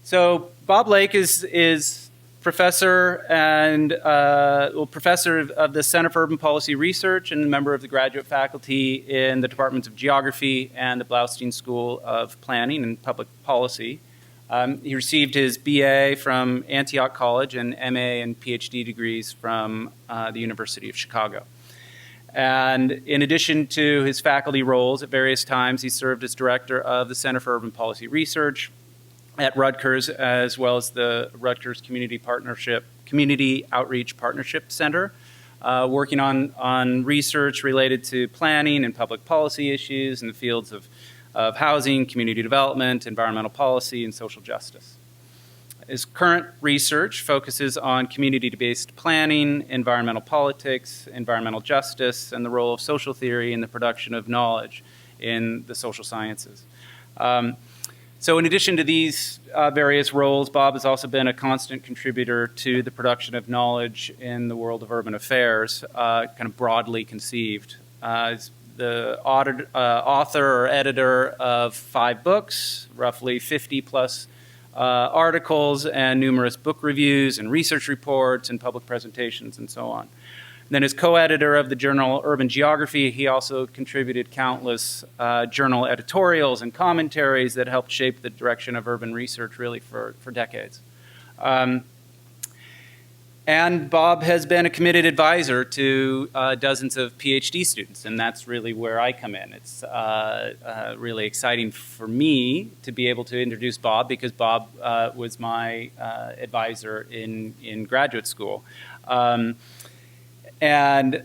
So Bob Lake is professor and professor of the Center for Urban Policy Research and a member of the graduate faculty in the Departments of Geography and the Blaustein School of Planning and Public Policy. He received his BA from Antioch College and MA and PhD degrees from the University of Chicago. And in addition to his faculty roles at various times, he served as director of the Center for Urban Policy Research at Rutgers, as well as the Rutgers Community Outreach Partnership Center, working on research related to planning and public policy issues in the fields of housing, community development, environmental policy, and social justice. His current research focuses on community-based planning, environmental politics, environmental justice, and the role of social theory in the production of knowledge in the social sciences. So in addition to these various roles, Bob has also been a constant contributor to the production of knowledge in the world of urban affairs, kind of broadly conceived. He's the author or editor of 5 books, roughly 50 plus articles, and numerous book reviews and research reports and public presentations and so on. Then as co-editor of the journal Urban Geography, he also contributed countless journal editorials and commentaries that helped shape the direction of urban research really for decades. And Bob has been a committed advisor to dozens of PhD students, and that's really where I come in. It's really exciting for me to be able to introduce Bob because Bob was my advisor in graduate school. And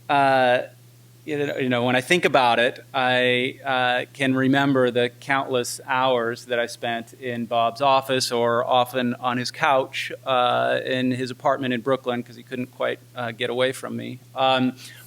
when I think about it, I can remember the countless hours that I spent in Bob's office or often on his couch in his apartment in Brooklyn because he couldn't quite get away from me,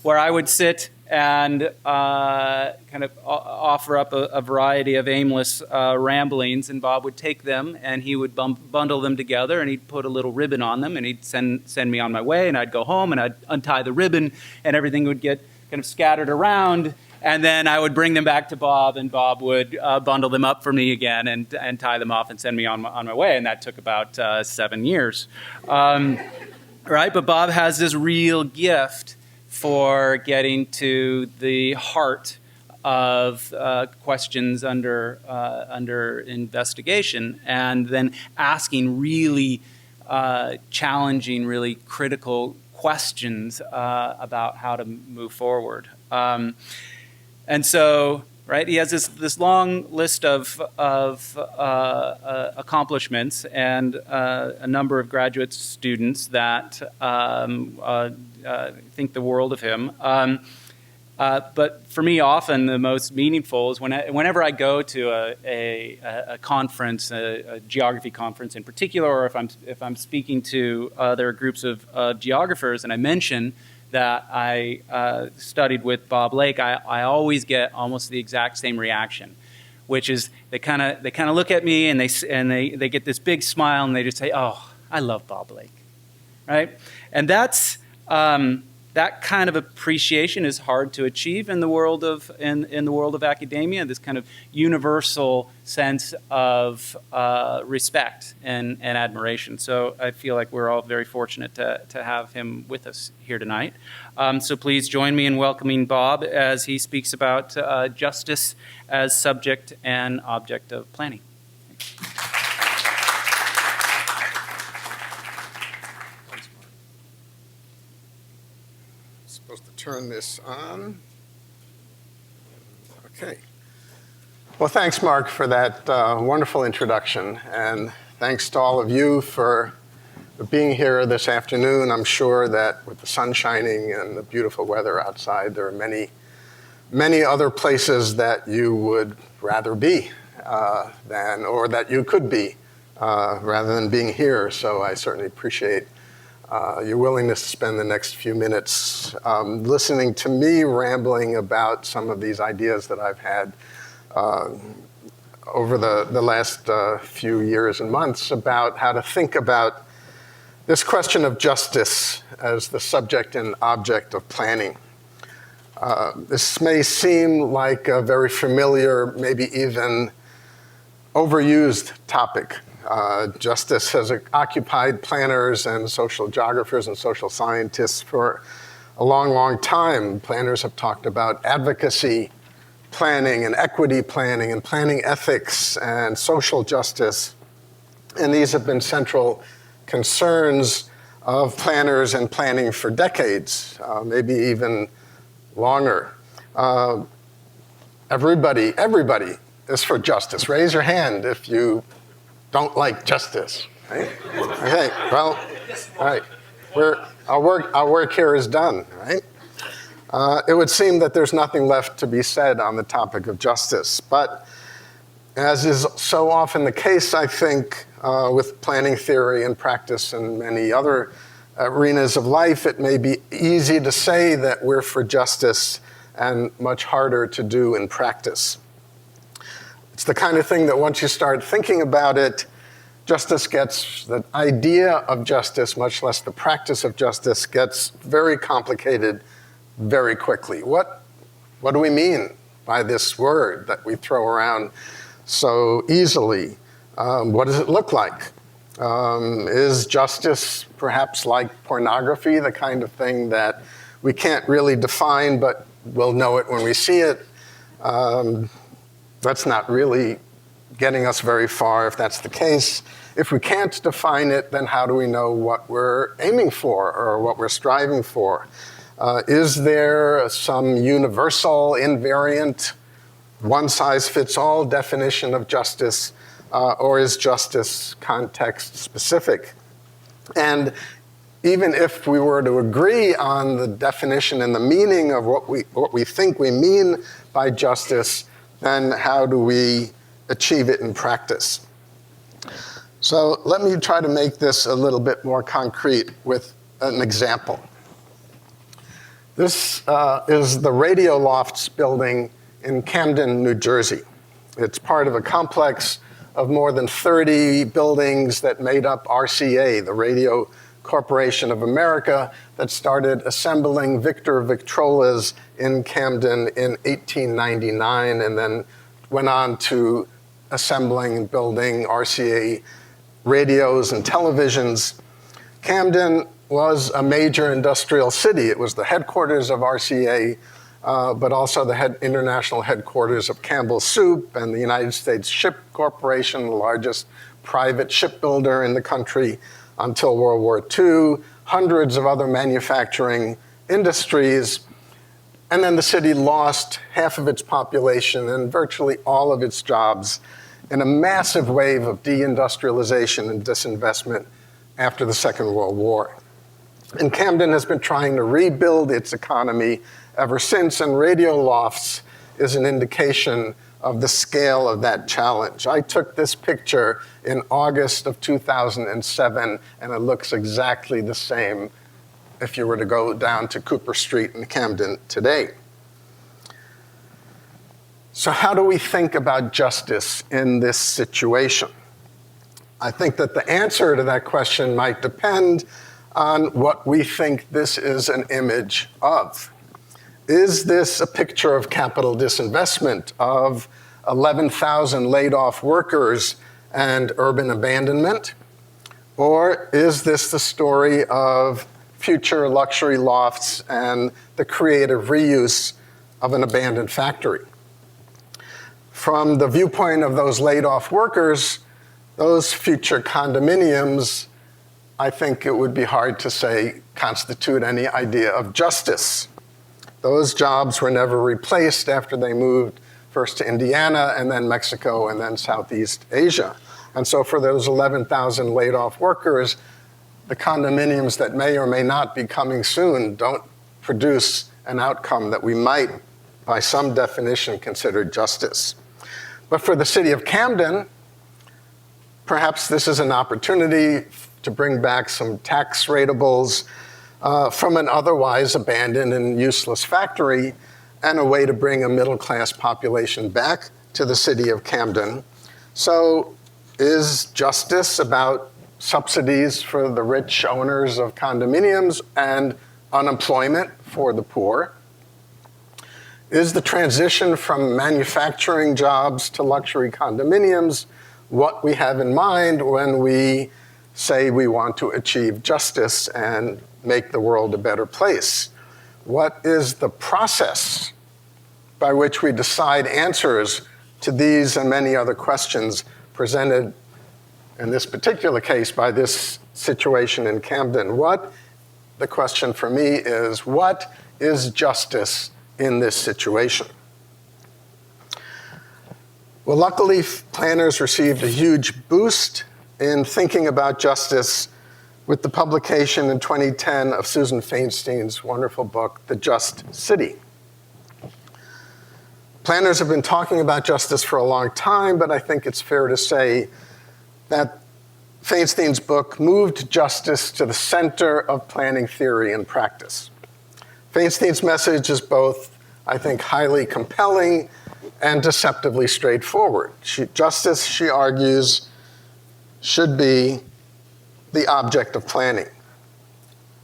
where I would sit and kind of offer up a variety of aimless ramblings, and Bob would take them and he would bundle them together and he'd put a little ribbon on them and he'd send me on my way, and I'd go home and I'd untie the ribbon and everything would get kind of scattered around, and then I would bring them back to Bob and Bob would bundle them up for me again and tie them off and send me on my way, and that took about 7 years. Right, but Bob has this real gift for getting to the heart of questions under investigation, and then asking really challenging, really critical questions about how to move forward. And so, right, he has this long list of accomplishments and a number of graduate students that think the world of him. But for me, often the most meaningful is whenever I go to a conference, a geography conference in particular, or if I'm speaking to other groups of geographers, and I mention that I studied with Bob Lake, I always get almost the exact same reaction, which is they kind of look at me and they get this big smile and they just say, "Oh, I love Bob Lake," right? And that's that kind of appreciation is hard to achieve in the world of academia. This kind of universal sense of respect and admiration. So I feel like we're all very fortunate to have him with us here tonight. So please join me in welcoming Bob as he speaks about justice as subject and object of planning. Turn this on. Okay. Well, thanks, Mark, for that wonderful introduction. And thanks to all of you for being here this afternoon. I'm sure that with the sun shining and the beautiful weather outside, there are many, many other places that you would rather be or that you could be rather than being here. So I certainly appreciate your willingness to spend the next few minutes listening to me rambling about some of these ideas that I've had over the last few years and months about how to think about this question of justice as the subject and object of planning. This may seem like a very familiar, maybe even overused topic. Justice has occupied planners and social geographers and social scientists for a long, long time. Planners have talked about advocacy planning and equity planning and planning ethics and social justice. And these have been central concerns of planners and planning for decades, maybe even longer. Everybody is for justice. Raise your hand if you don't like justice. Right? Okay, well, all right. Our work here is done, right? It would seem that there's nothing left to be said on the topic of justice. But as is so often the case, I think, with planning theory and practice and many other arenas of life, it may be easy to say that we're for justice and much harder to do in practice. It's the kind of thing that once you start thinking about it, the idea of justice, much less the practice of justice, gets very complicated very quickly. What do we mean by this word that we throw around so easily? What does it look like? Is justice perhaps like pornography, the kind of thing that we can't really define, but we'll know it when we see it? That's not really getting us very far if that's the case. If we can't define it, then how do we know what we're aiming for or what we're striving for? Is there some universal, invariant, one-size-fits-all definition of justice, or is justice context-specific? And even if we were to agree on the definition and the meaning of what we think we mean by justice, then how do we achieve it in practice? So let me try to make this a little bit more concrete with an example. This is the Radio Lofts building in Camden, New Jersey. It's part of a complex of more than 30 buildings that made up RCA, the Radio Corporation of America, that started assembling Victor Victrolas in Camden in 1899 and then went on to assembling and building RCA radios and televisions. Camden was a major industrial city. It was the headquarters of RCA, but also the international headquarters of Campbell's Soup and the United States Ship Corporation, the largest private shipbuilder in the country until World War II, hundreds of other manufacturing industries. And then the city lost half of its population and virtually all of its jobs in a massive wave of deindustrialization and disinvestment after the Second World War. And Camden has been trying to rebuild its economy ever since, and Radio Lofts is an indication of the scale of that challenge. I took this picture in August of 2007, and it looks exactly the same if you were to go down to Cooper Street in Camden today. So how do we think about justice in this situation? I think that the answer to that question might depend on what we think this is an image of. Is this a picture of capital disinvestment, of 11,000 laid-off workers and urban abandonment? Or is this the story of future luxury lofts and the creative reuse of an abandoned factory? From the viewpoint of those laid-off workers, those future condominiums, I think it would be hard to say constitute any idea of justice. Those jobs were never replaced after they moved first to Indiana and then Mexico and then Southeast Asia. And so for those 11,000 laid-off workers, the condominiums that may or may not be coming soon don't produce an outcome that we might, by some definition, consider justice. But for the city of Camden, perhaps this is an opportunity to bring back some tax ratables from an otherwise abandoned and useless factory, and a way to bring a middle-class population back to the city of Camden. So is justice about subsidies for the rich owners of condominiums and unemployment for the poor? Is the transition from manufacturing jobs to luxury condominiums what we have in mind when we say we want to achieve justice and make the world a better place. What is the process by which we decide answers to these and many other questions presented in this particular case by this situation in Camden? The question for me is, what is justice in this situation? Well, luckily, planners received a huge boost in thinking about justice with the publication in 2010 of Susan Feinstein's wonderful book, The Just City. Planners have been talking about justice for a long time, but I think it's fair to say that Feinstein's book moved justice to the center of planning theory and practice. Feinstein's message is both, I think, highly compelling and deceptively straightforward. Justice, she argues, should be the object of planning,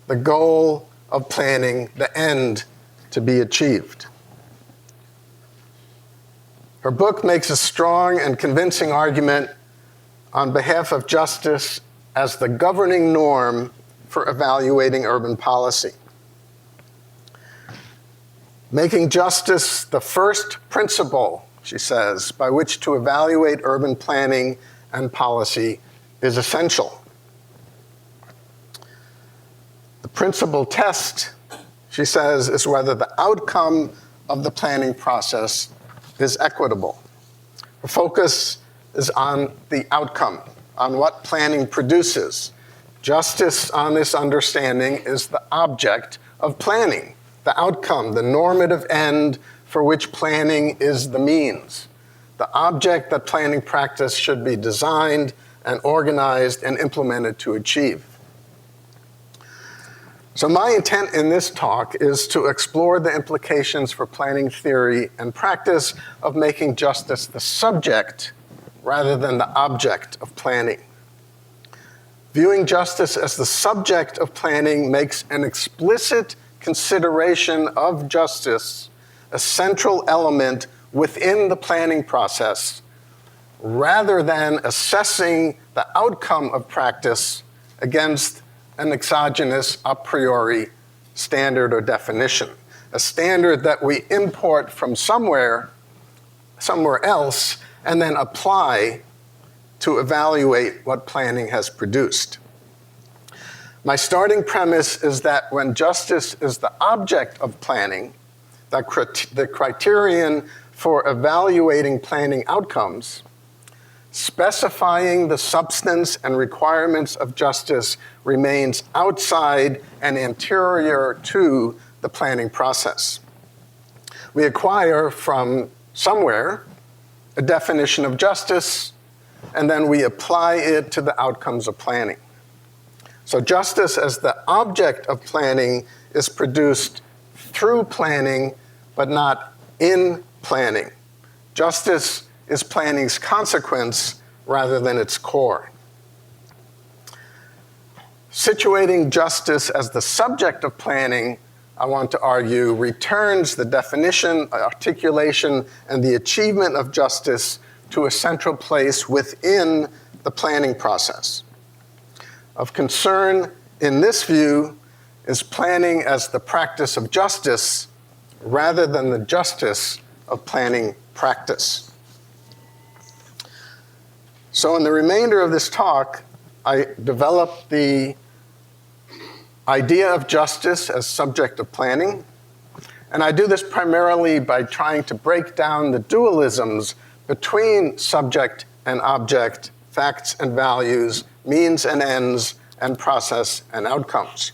the goal of planning, the end to be achieved. Her book makes a strong and convincing argument on behalf of justice as the governing norm for evaluating urban policy. Making justice the first principle, she says, by which to evaluate urban planning and policy is essential. The principal test, she says, is whether the outcome of the planning process is equitable. Her focus is on the outcome, on what planning produces. Justice on this understanding is the object of planning, the outcome, the normative end for which planning is the means, the object that planning practice should be designed and organized and implemented to achieve. So my intent in this talk is to explore the implications for planning theory and practice of making justice the subject rather than the object of planning. Viewing justice as the subject of planning makes an explicit consideration of justice a central element within the planning process, rather than assessing the outcome of practice against an exogenous a priori standard or definition, a standard that we import from somewhere else and then apply to evaluate what planning has produced. My starting premise is that when justice is the object of planning, the criterion for evaluating planning outcomes, specifying the substance and requirements of justice remains outside and anterior to the planning process. We acquire from somewhere a definition of justice, and then we apply it to the outcomes of planning. So justice as the object of planning is produced through planning, but not in planning. Justice is planning's consequence rather than its core. Situating justice as the subject of planning, I want to argue, returns the definition, articulation, and the achievement of justice to a central place within the planning process. Of concern in this view is planning as the practice of justice rather than the justice of planning practice. So in the remainder of this talk, I developed the idea of justice as subject of planning, and I do this primarily by trying to break down the dualisms between subject and object, facts and values, means and ends, and process and outcomes.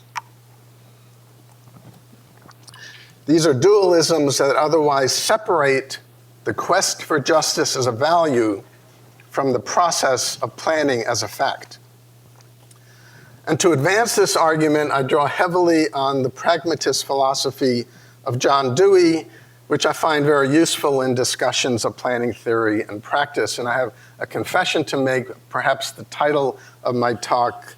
These are dualisms that otherwise separate the quest for justice as a value from the process of planning as a fact. And to advance this argument, I draw heavily on the pragmatist philosophy of John Dewey, which I find very useful in discussions of planning theory and practice. And I have a confession to make. Perhaps the title of my talk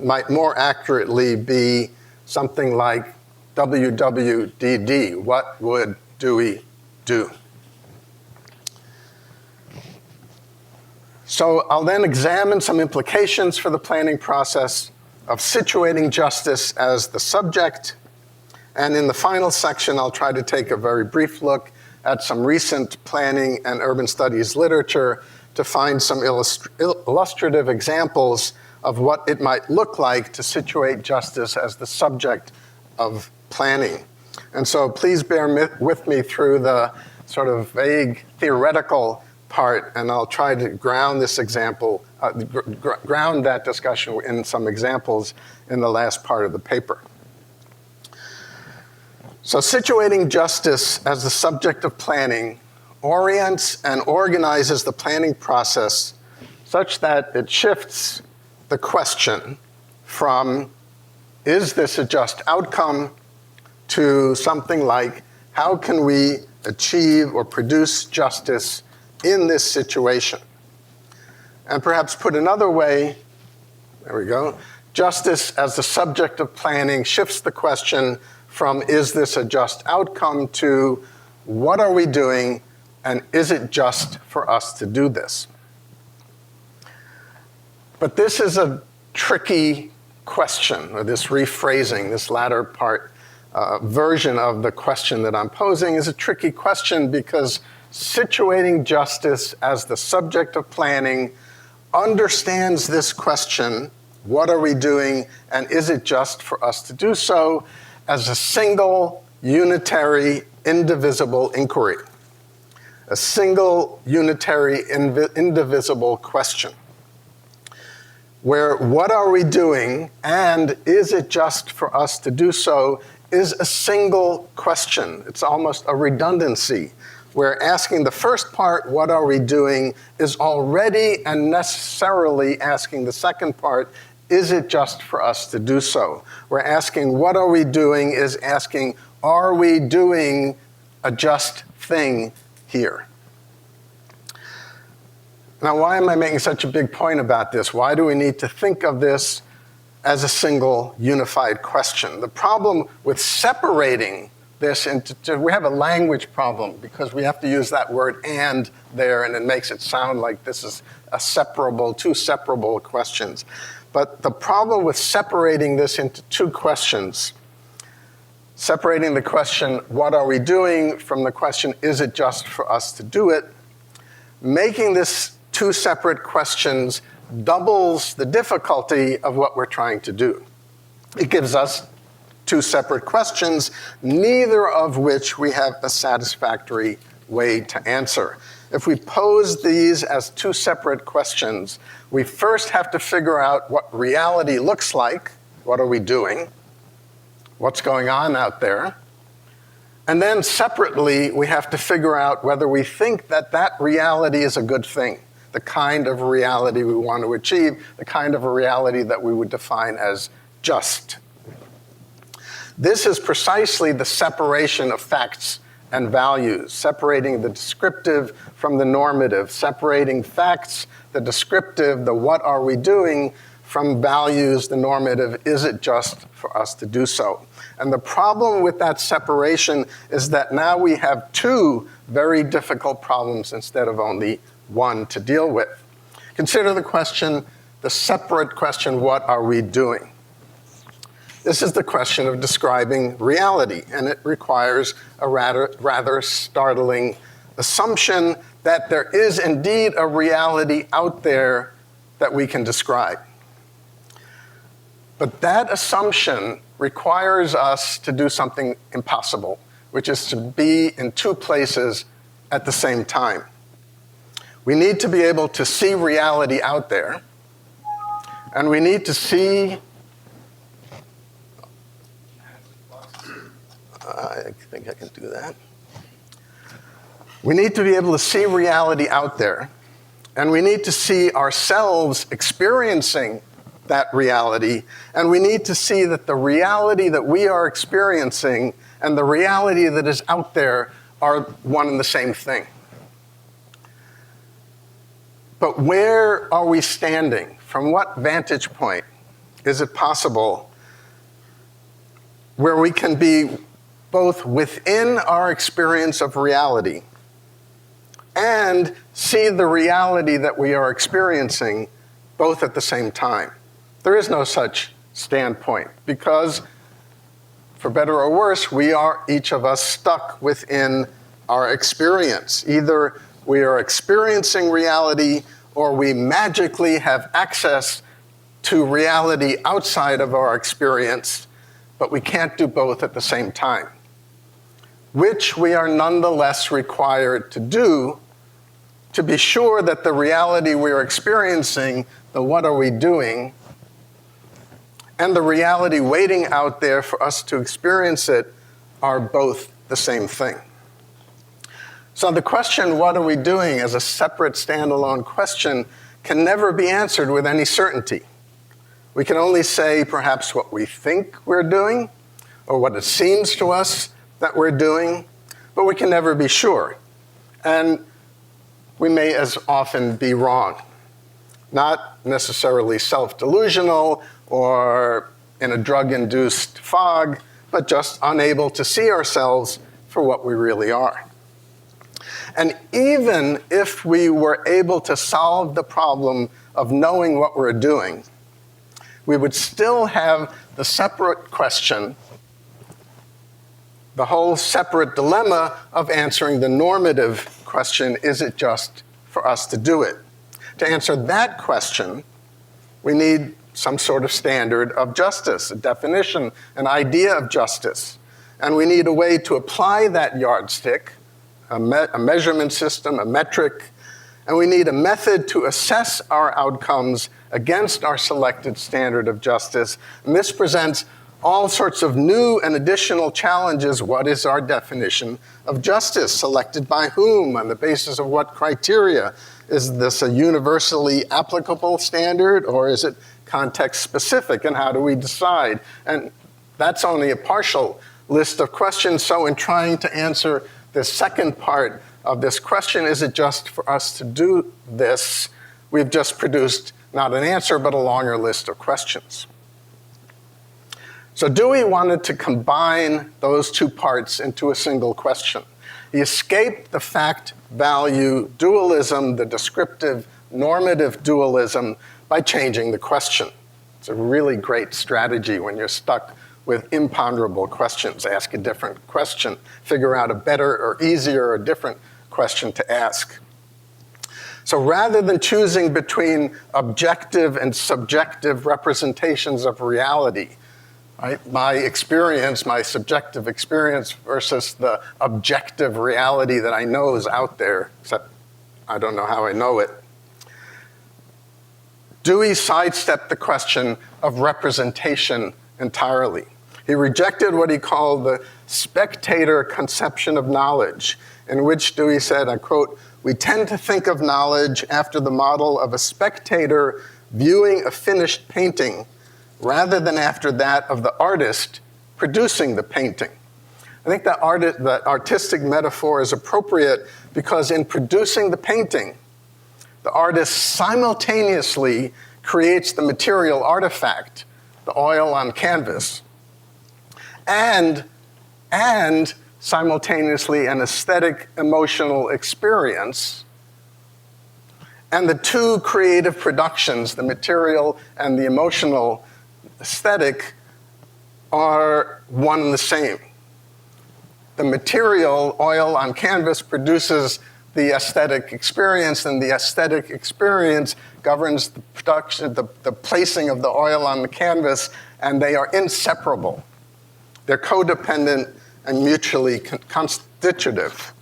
might more accurately be something like WWDD, what would Dewey do? So I'll then examine some implications for the planning process of situating justice as the subject. And in the final section, I'll try to take a very brief look at some recent planning and urban studies literature to find some illustrative examples of what it might look like to situate justice as the subject of planning. And so please bear with me through the sort of vague theoretical part, and I'll try to ground this example, ground that discussion in some examples in the last part of the paper. So situating justice as the subject of planning orients and organizes the planning process such that it shifts the question from, is this a just outcome, to something like, how can we achieve or produce justice in this situation? And perhaps put another way, there we go, justice as the subject of planning shifts the question from, is this a just outcome, to, what are we doing, and is it just for us to do this? But this is a tricky question, or this rephrasing, this latter part version of the question that I'm posing is a tricky question, because situating justice as the subject of planning understands this question, what are we doing, and is it just for us to do so, as a single, unitary, indivisible inquiry. A single, unitary, indivisible question, where what are we doing and is it just for us to do so is a single question. It's almost a redundancy, where asking the first part, what are we doing, is already and necessarily asking the second part, is it just for us to do so? We're asking, what are we doing, is asking, are we doing a just thing here? Now, why am I making such a big point about this? Why do we need to think of this as a single unified question? The problem with separating this into, we have a language problem, because we have to use that word "and" there, and it makes it sound like this is two separable questions. But the problem with separating this into two questions, separating the question, what are we doing, from the question, is it just for us to do it, making this two separate questions doubles the difficulty of what we're trying to do. It gives us two separate questions, neither of which we have a satisfactory way to answer. If we pose these as two separate questions, we first have to figure out what reality looks like. What are we doing? What's going on out there? And then separately, we have to figure out whether we think that that reality is a good thing, the kind of reality we want to achieve, the kind of a reality that we would define as just. This is precisely the separation of facts and values, separating the descriptive from the normative, separating facts, the descriptive, the what are we doing, from values, the normative, is it just for us to do so? And the problem with that separation is that now we have two very difficult problems instead of only one to deal with. Consider the question, the separate question, what are we doing? This is the question of describing reality, and it requires a rather startling assumption that there is indeed a reality out there that we can describe. But that assumption requires us to do something impossible, which is to be in two places at the same time. We need to be able to see reality out there, and we need to see, I think I can do that. We need to be able to see reality out there, and we need to see ourselves experiencing that reality, and we need to see that the reality that we are experiencing and the reality that is out there are one and the same thing. But where are we standing? From what vantage point is it possible where we can be both within our experience of reality and see the reality that we are experiencing both at the same time. There is no such standpoint because, for better or worse, we are, each of us, stuck within our experience. Either we are experiencing reality or we magically have access to reality outside of our experience, but we can't do both at the same time, which we are nonetheless required to do to be sure that the reality we are experiencing, the what are we doing, and the reality waiting out there for us to experience it are both the same thing. So the question, what are we doing, as a separate standalone question, can never be answered with any certainty. We can only say perhaps what we think we're doing or what it seems to us that we're doing, but we can never be sure. And we may as often be wrong. Not necessarily self-delusional or in a drug-induced fog, but just unable to see ourselves for what we really are. And even if we were able to solve the problem of knowing what we're doing, we would still have the separate question, the whole separate dilemma of answering the normative question, is it just for us to do it? To answer that question, we need some sort of standard of justice, a definition, an idea of justice. And we need a way to apply that yardstick, a measurement system, a metric, and we need a method to assess our outcomes against our selected standard of justice. And this presents all sorts of new and additional challenges. What is our definition of justice? Selected by whom? On the basis of what criteria? Is this a universally applicable standard, or is it context specific? And how do we decide? And that's only a partial list of questions. So in trying to answer the second part of this question, is it just for us to do this, we've just produced not an answer, but a longer list of questions. So Dewey wanted to combine those two parts into a single question. He escaped the fact-value dualism, the descriptive normative dualism, by changing the question. It's a really great strategy when you're stuck with imponderable questions. Ask a different question, figure out a better or easier or different question to ask. So rather than choosing between objective and subjective representations of reality, right, my experience, my subjective experience versus the objective reality that I know is out there, except I don't know how I know it, Dewey sidestepped the question of representation entirely. He rejected what he called the spectator conception of knowledge, in which Dewey said, I quote, "We tend to think of knowledge after the model of a spectator viewing a finished painting rather than after that of the artist producing the painting." I think that artistic metaphor is appropriate because in producing the painting, the artist simultaneously creates the material artifact, the oil on canvas, and simultaneously an aesthetic emotional experience. And the two creative productions, the material and the emotional aesthetic, are one and the same. The material, oil on canvas, produces the aesthetic experience, and the aesthetic experience governs the production, the placing of the oil on the canvas, and they are inseparable. They're codependent and mutually constitutive.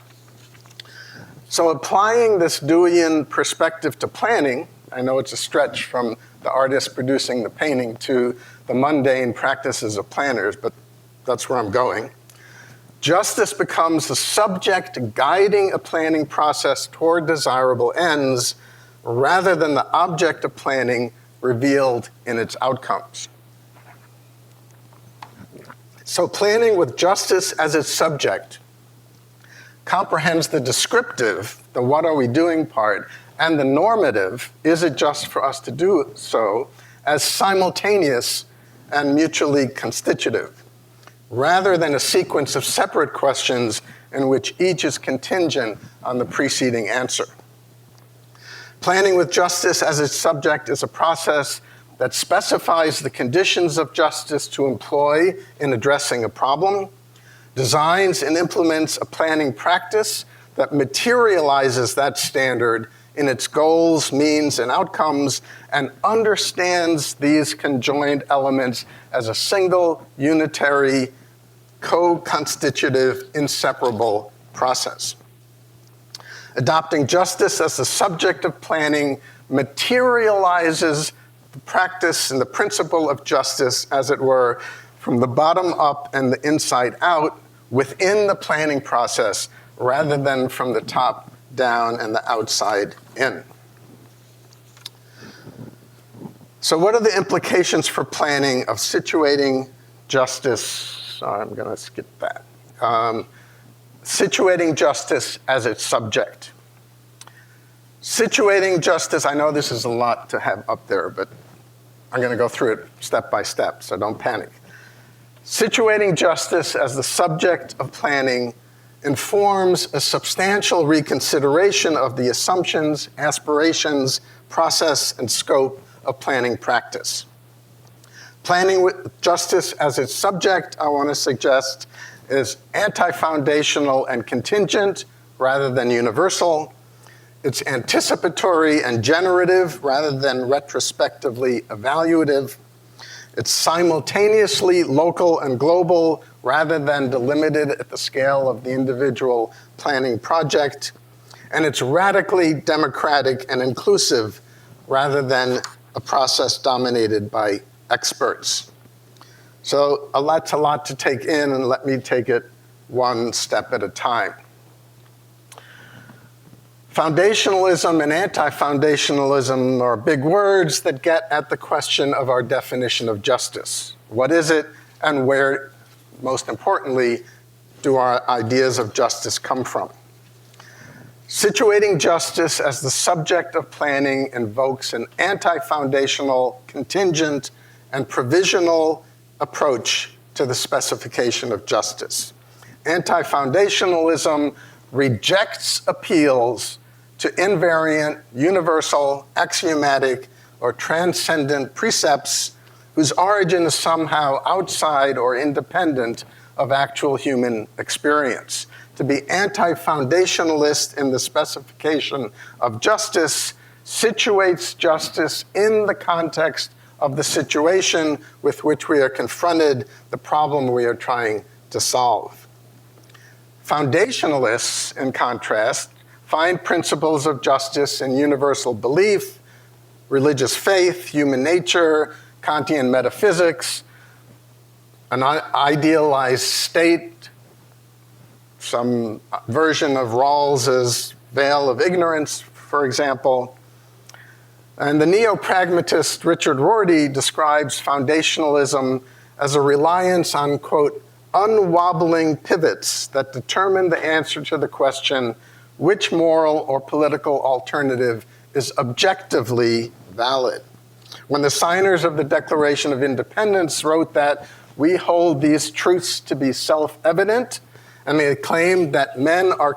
So applying this Deweyan perspective to planning, I know it's a stretch from the artist producing the painting to the mundane practices of planners, but that's where I'm going. Justice becomes the subject guiding a planning process toward desirable ends rather than the object of planning revealed in its outcomes. So planning with justice as its subject comprehends the descriptive, the what are we doing part, and the normative, is it just for us to do so, as simultaneous and mutually constitutive, rather than a sequence of separate questions in which each is contingent on the preceding answer. Planning with justice as its subject is a process that specifies the conditions of justice to employ in addressing a problem, designs and implements a planning practice that materializes that standard in its goals, means, and outcomes, and understands these conjoined elements as a single, unitary, co-constitutive, inseparable process. Adopting justice as the subject of planning materializes the practice and the principle of justice, as it were, from the bottom up and the inside out within the planning process, rather than from the top down and the outside in. So what are the implications for planning of situating justice? I'm going to skip that. Situating justice as its subject. Situating justice, I know this is a lot to have up there, but I'm going to go through it step by step, so don't panic. Situating justice as the subject of planning informs a substantial reconsideration of the assumptions, aspirations, process, and scope of planning practice. Planning with justice as its subject, I want to suggest, is anti-foundational and contingent rather than universal. It's anticipatory and generative rather than retrospectively evaluative. It's simultaneously local and global rather than delimited at the scale of the individual planning project. And it's radically democratic and inclusive rather than a process dominated by experts. So that's a lot to take in, and let me take it one step at a time. Foundationalism and anti-foundationalism are big words that get at the question of our definition of justice. What is it, and where, most importantly, do our ideas of justice come from? Situating justice as the subject of planning invokes an anti-foundational, contingent, and provisional approach to the specification of justice. Anti-foundationalism rejects appeals to invariant, universal, axiomatic, or transcendent precepts whose origin is somehow outside or independent of actual human experience. To be anti-foundationalist in the specification of justice situates justice in the context of the situation with which we are confronted, the problem we are trying to solve. Foundationalists, in contrast, find principles of justice in universal belief, religious faith, human nature, Kantian metaphysics, an idealized state, some version of Rawls's veil of ignorance, for example. And the neo-pragmatist Richard Rorty describes foundationalism as a reliance on, quote, unwobbling pivots that determine the answer to the question, which moral or political alternative is objectively valid. When the signers of the Declaration of Independence wrote that we hold these truths to be self-evident, and they claimed that men are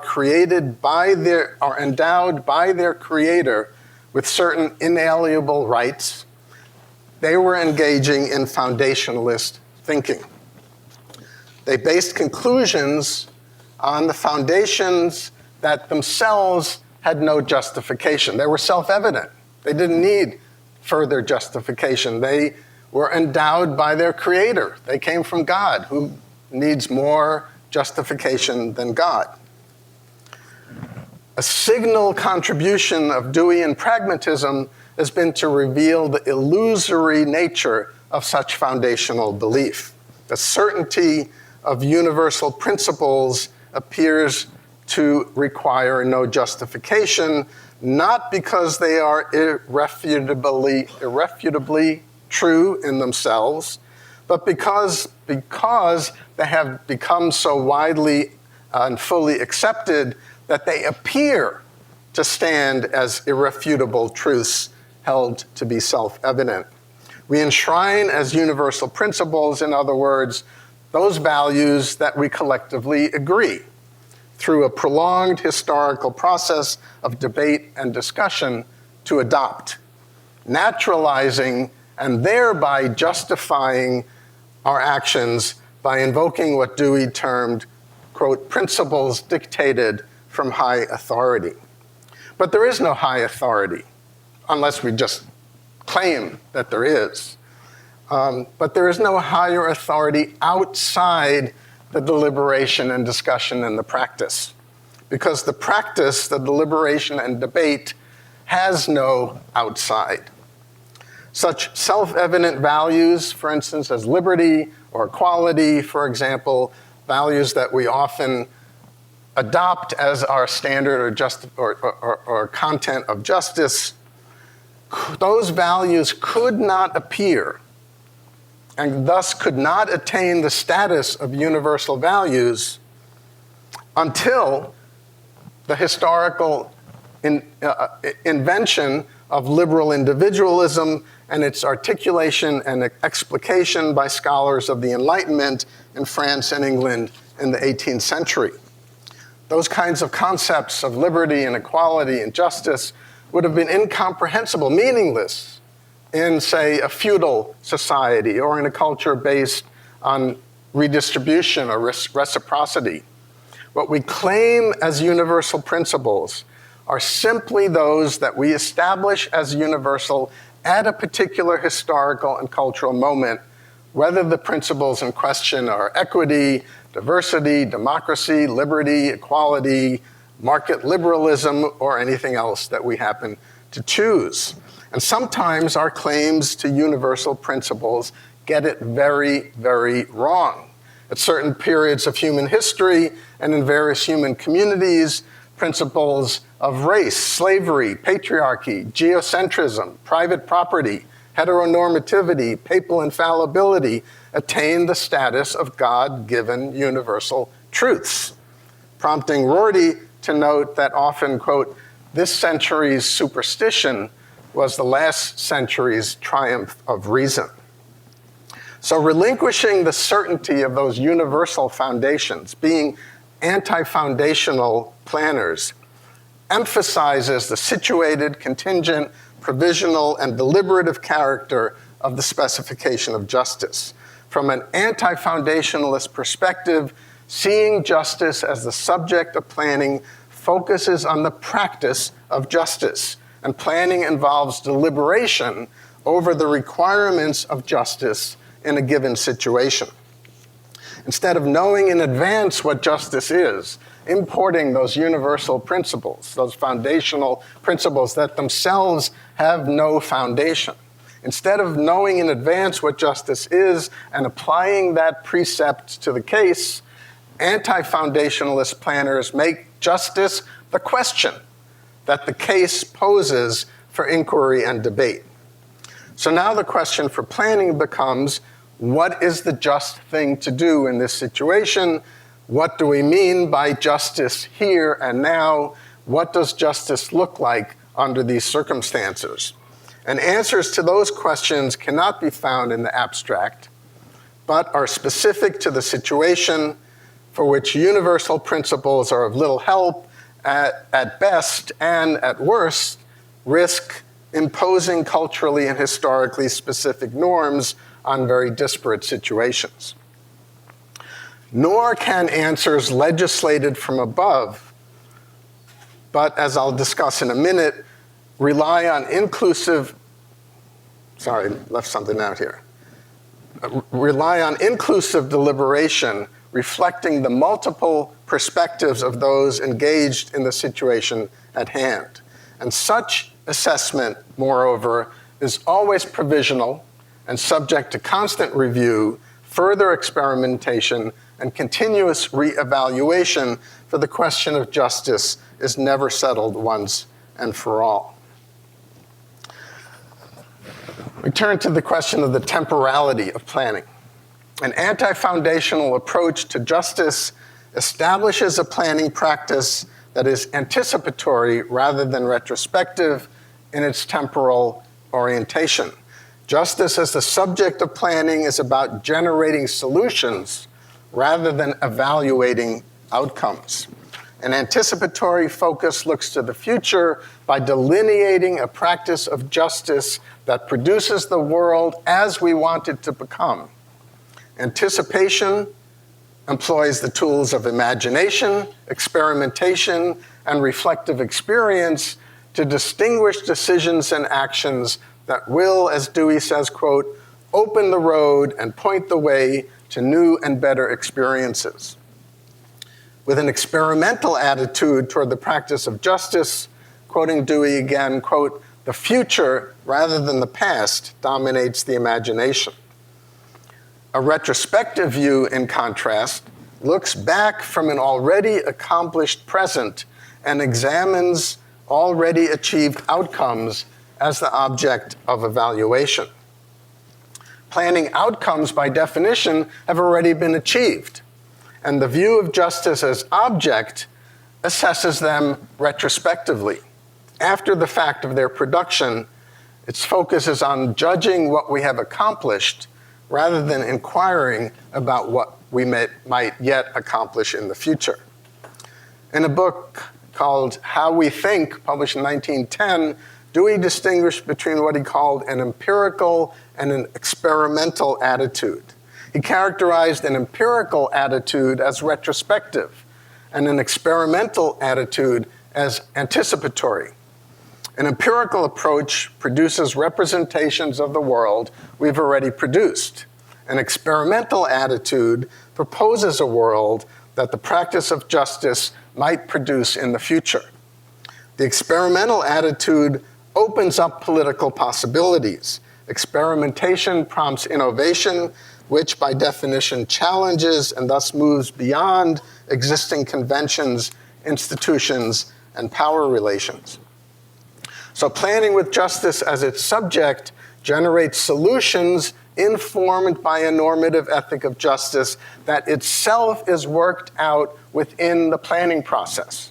endowed by their creator with certain inalienable rights, they were engaging in foundationalist thinking. They based conclusions on the foundations that themselves had no justification. They were self-evident. They didn't need further justification. They were endowed by their creator. They came from God, who needs more justification than God. A signal contribution of Deweyan pragmatism has been to reveal the illusory nature of such foundational belief. The certainty of universal principles appears to require no justification, not because they are irrefutably true in themselves, but because they have become so widely and fully accepted that they appear to stand as irrefutable truths held to be self-evident. We enshrine as universal principles, in other words, those values that we collectively agree. through a prolonged historical process of debate and discussion to adopt, naturalizing and thereby justifying our actions by invoking what Dewey termed, quote, principles dictated from high authority. But there is no high authority, unless we just claim that there is. But there is no higher authority outside the deliberation and discussion and the practice. Because the practice, the deliberation and debate, has no outside. Such self-evident values, for instance, as liberty or equality, for example, values that we often adopt as our standard or content of justice, those values could not appear and thus could not attain the status of universal values until the historical invention of liberal individualism and its articulation and explication by scholars of the Enlightenment in France and England in the 18th century. Those kinds of concepts of liberty and equality and justice would have been incomprehensible, meaningless in, say, a feudal society or in a culture based on redistribution or reciprocity. What we claim as universal principles are simply those that we establish as universal at a particular historical and cultural moment, whether the principles in question are equity, diversity, democracy, liberty, equality, market liberalism, or anything else that we happen to choose. And sometimes our claims to universal principles get it very, very wrong. At certain periods of human history and in various human communities, principles of race, slavery, patriarchy, geocentrism, private property, heteronormativity, papal infallibility attain the status of God-given universal truths, prompting Rorty to note that often, quote, this century's superstition was the last century's triumph of reason. So relinquishing the certainty of those universal foundations, being anti-foundational planners, emphasizes the situated, contingent, provisional, and deliberative character of the specification of justice. From an anti-foundationalist perspective, seeing justice as the subject of planning focuses on the practice of justice, and planning involves deliberation over the requirements of justice in a given situation. Instead of knowing in advance what justice is, importing those universal principles, those foundational principles that themselves have no foundation. Instead of knowing in advance what justice is and applying that precept to the case, anti-foundationalist planners make justice the question that the case poses for inquiry and debate. So now the question for planning becomes, what is the just thing to do in this situation? What do we mean by justice here and now? What does justice look like under these circumstances? And answers to those questions cannot be found in the abstract, but are specific to the situation, for which universal principles are of little help at best, and at worst, risk imposing culturally and historically specific norms on very disparate situations. Nor can answers legislated from above, but as I'll discuss in a minute, rely on inclusive deliberation reflecting the multiple perspectives of those engaged in the situation at hand. And such assessment, moreover, is always provisional and subject to constant review, further experimentation, and continuous reevaluation, for the question of justice is never settled once and for all. We turn to the question of the temporality of planning. An anti-foundational approach to justice establishes a planning practice that is anticipatory rather than retrospective in its temporal orientation. Justice as the subject of planning is about generating solutions rather than evaluating outcomes. An anticipatory focus looks to the future by delineating a practice of justice that produces the world as we want it to become. Anticipation employs the tools of imagination, experimentation, and reflective experience to distinguish decisions and actions that will, as Dewey says, quote, open the road and point the way to new and better experiences. With an experimental attitude toward the practice of justice, quoting Dewey again, quote, the future rather than the past dominates the imagination. A retrospective view, in contrast, looks back from an already accomplished present and examines already achieved outcomes as the object of evaluation. Planning outcomes, by definition, have already been achieved, and the view of justice as object assesses them retrospectively. After the fact of their production, its focus is on judging what we have accomplished rather than inquiring about what we might yet accomplish in the future. In a book called How We Think, published in 1910, Dewey distinguished between what he called an empirical and an experimental attitude. He characterized an empirical attitude as retrospective and an experimental attitude as anticipatory. An empirical approach produces representations of the world we've already produced. An experimental attitude proposes a world that the practice of justice might produce in the future. The experimental attitude opens up political possibilities. Experimentation prompts innovation, which by definition challenges and thus moves beyond existing conventions, institutions, and power relations. So planning with justice as its subject generates solutions informed by a normative ethic of justice that itself is worked out within the planning process.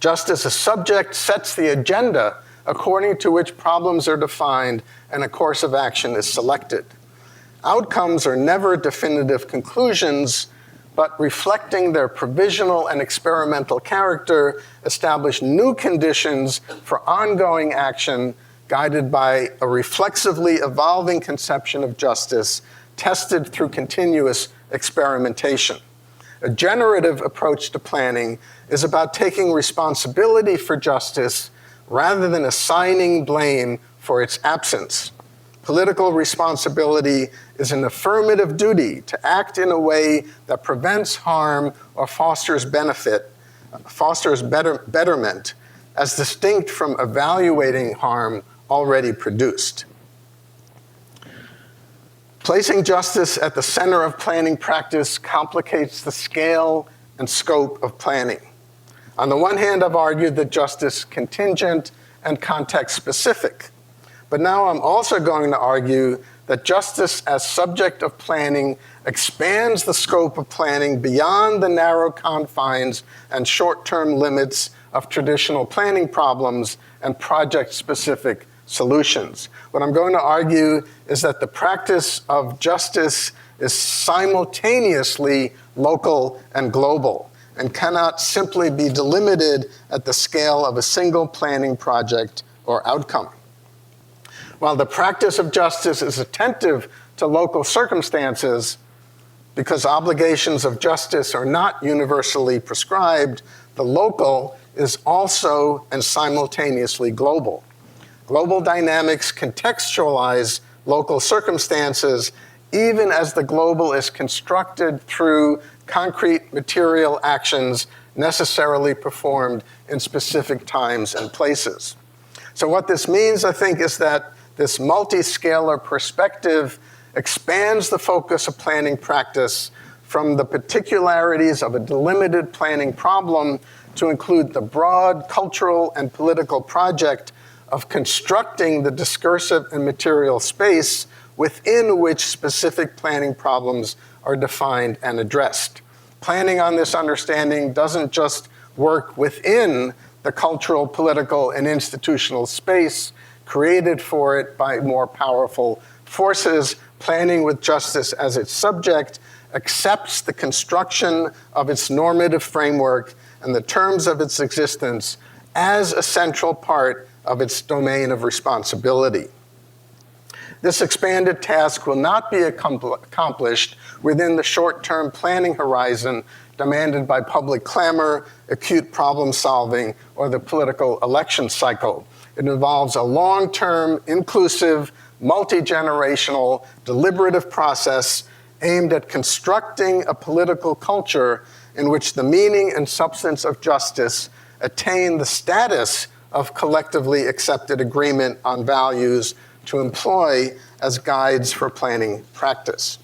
Justice as subject sets the agenda according to which problems are defined and a course of action is selected. Outcomes are never definitive conclusions, but reflecting their provisional and experimental character, establish new conditions for ongoing action guided by a reflexively evolving conception of justice tested through continuous experimentation. A generative approach to planning is about taking responsibility for justice rather than assigning blame for its absence. Political responsibility is an affirmative duty to act in a way that prevents harm or fosters betterment, as distinct from evaluating harm already produced. Placing justice at the center of planning practice complicates the scale and scope of planning. On the one hand, I've argued that justice is contingent and context-specific. But now I'm also going to argue that justice as subject of planning expands the scope of planning beyond the narrow confines and short-term limits of traditional planning problems and project-specific solutions. What I'm going to argue is that the practice of justice is simultaneously local and global and cannot simply be delimited at the scale of a single planning project or outcome. While the practice of justice is attentive to local circumstances, because obligations of justice are not universally prescribed, the local is also and simultaneously global. Global dynamics contextualize local circumstances even as the global is constructed through concrete material actions necessarily performed in specific times and places. So what this means, I think, is that this multi-scalar perspective expands the focus of planning practice from the particularities of a delimited planning problem to include the broad cultural and political project of constructing the discursive and material space within which specific planning problems are defined and addressed. Planning on this understanding doesn't just work within the cultural, political, and institutional space created for it by more powerful forces. Planning with justice as its subject accepts the construction of its normative framework and the terms of its existence as a central part of its domain of responsibility. This expanded task will not be accomplished within the short-term planning horizon demanded by public clamor, acute problem solving, or the political election cycle. It involves a long-term, inclusive, multi-generational, deliberative process aimed at constructing a political culture in which the meaning and substance of justice attain the status of collectively accepted agreement on values to employ as guides for planning practice.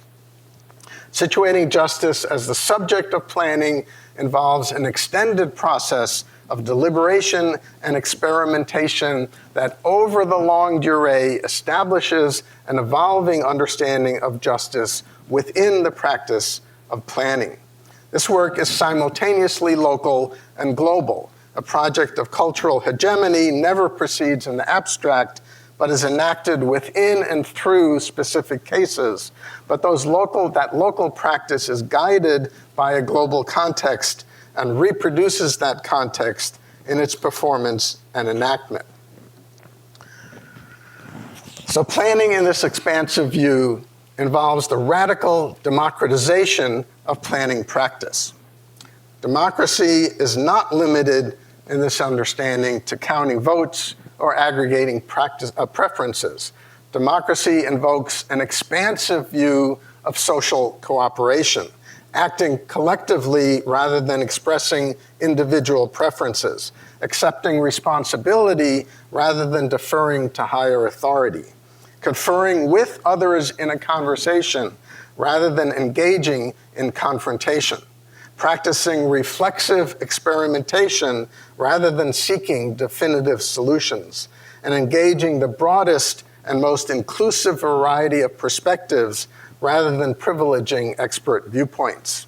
Situating justice as the subject of planning involves an extended process of deliberation and experimentation that over the long durée establishes an evolving understanding of justice within the practice of planning. This work is simultaneously local and global. A project of cultural hegemony never proceeds in the abstract, but is enacted within and through specific cases. But that local practice is guided by a global context and reproduces that context in its performance and enactment. So planning in this expansive view involves the radical democratization of planning practice. Democracy is not limited in this understanding to counting votes or aggregating preferences. Democracy invokes an expansive view of social cooperation, acting collectively rather than expressing individual preferences, accepting responsibility rather than deferring to higher authority, conferring with others in a conversation rather than engaging in confrontation, practicing reflexive experimentation rather than seeking definitive solutions, and engaging the broadest and most inclusive variety of perspectives rather than privileging expert viewpoints.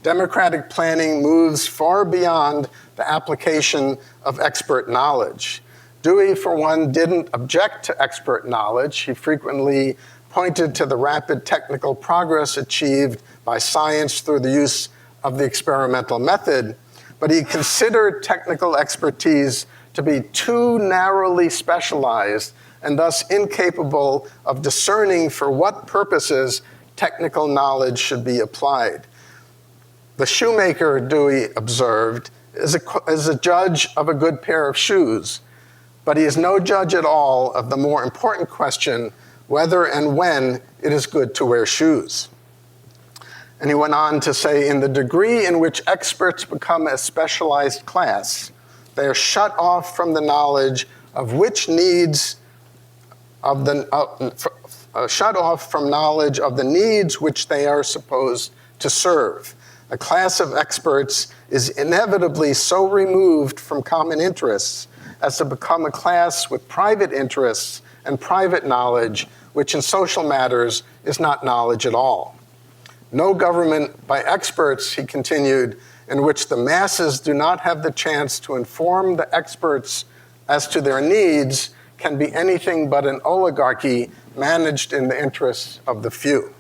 Democratic planning moves far beyond the application of expert knowledge. Dewey, for one, didn't object to expert knowledge. He frequently pointed to the rapid technical progress achieved by science through the use of the experimental method, but he considered technical expertise to be too narrowly specialized and thus incapable of discerning for what purposes technical knowledge should be applied. The shoemaker, Dewey observed, is a judge of a good pair of shoes, but he is no judge at all of the more important question, whether and when it is good to wear shoes. And he went on to say, in the degree in which experts become a specialized class, they are shut off from the knowledge of which needs of the shut off from knowledge of the needs which they are supposed to serve. A class of experts is inevitably so removed from common interests as to become a class with private interests and private knowledge, which in social matters is not knowledge at all. No government by experts, he continued, in which the masses do not have the chance to inform the experts as to their needs can be anything but an oligarchy managed in the interests of the few.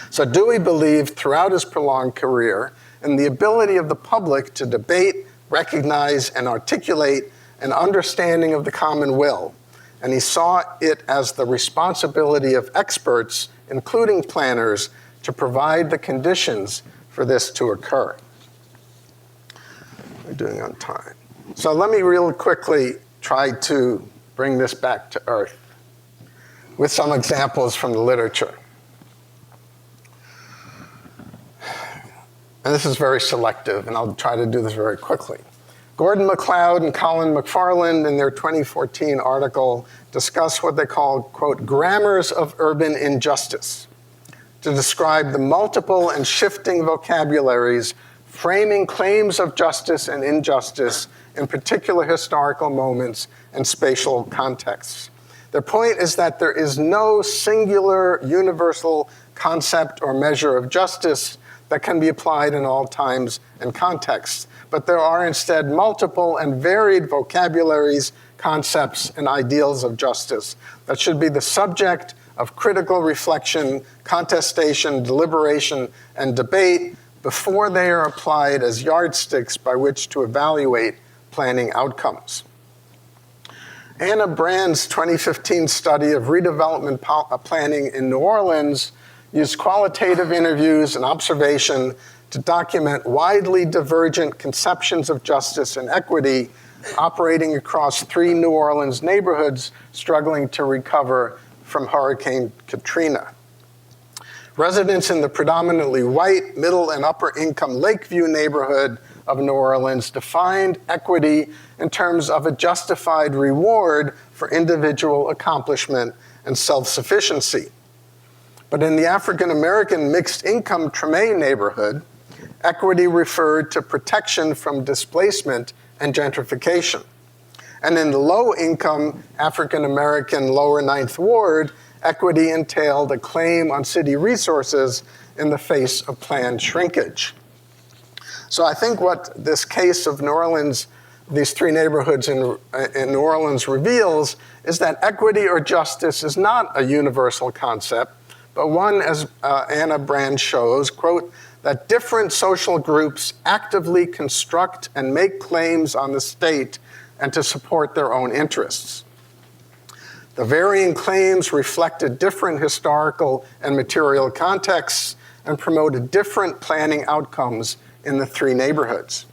So Dewey believed throughout his prolonged career in the ability of the public to debate, recognize, and articulate an understanding of the common will, and he saw it as the responsibility of experts, including planners, to provide the conditions for this to occur. We're doing on time. So let me real quickly try to bring this back to earth with some examples from the literature. And this is very selective, and I'll try to do this very quickly. Gordon MacLeod and Colin McFarland, in their 2014 article, discuss what they call, quote, grammars of urban injustice, to describe the multiple and shifting vocabularies framing claims of justice and injustice in particular historical moments and spatial contexts. Their point is that there is no singular universal concept or measure of justice that can be applied in all times and contexts, but there are instead multiple and varied vocabularies, concepts, and ideals of justice that should be the subject of critical reflection, contestation, deliberation, and debate before they are applied as yardsticks by which to evaluate planning outcomes. Anna Brand's 2015 study of redevelopment planning in New Orleans used qualitative interviews and observation to document widely divergent conceptions of justice and equity operating across 3 New Orleans neighborhoods struggling to recover from Hurricane Katrina. Residents in the predominantly white, middle, and upper-income Lakeview neighborhood of New Orleans defined equity in terms of a justified reward for individual accomplishment and self-sufficiency. But in the African-American mixed-income Treme neighborhood, equity referred to protection from displacement and gentrification. And in the low-income African-American Lower Ninth Ward, equity entailed a claim on city resources in the face of planned shrinkage. So I think what this case of New Orleans, these 3 neighborhoods in New Orleans reveals is that equity or justice is not a universal concept, but one, as Anna Brand shows, quote, that different social groups actively construct and make claims on the state and to support their own interests. The varying claims reflected different historical and material contexts and promoted different planning outcomes in the 3 neighborhoods.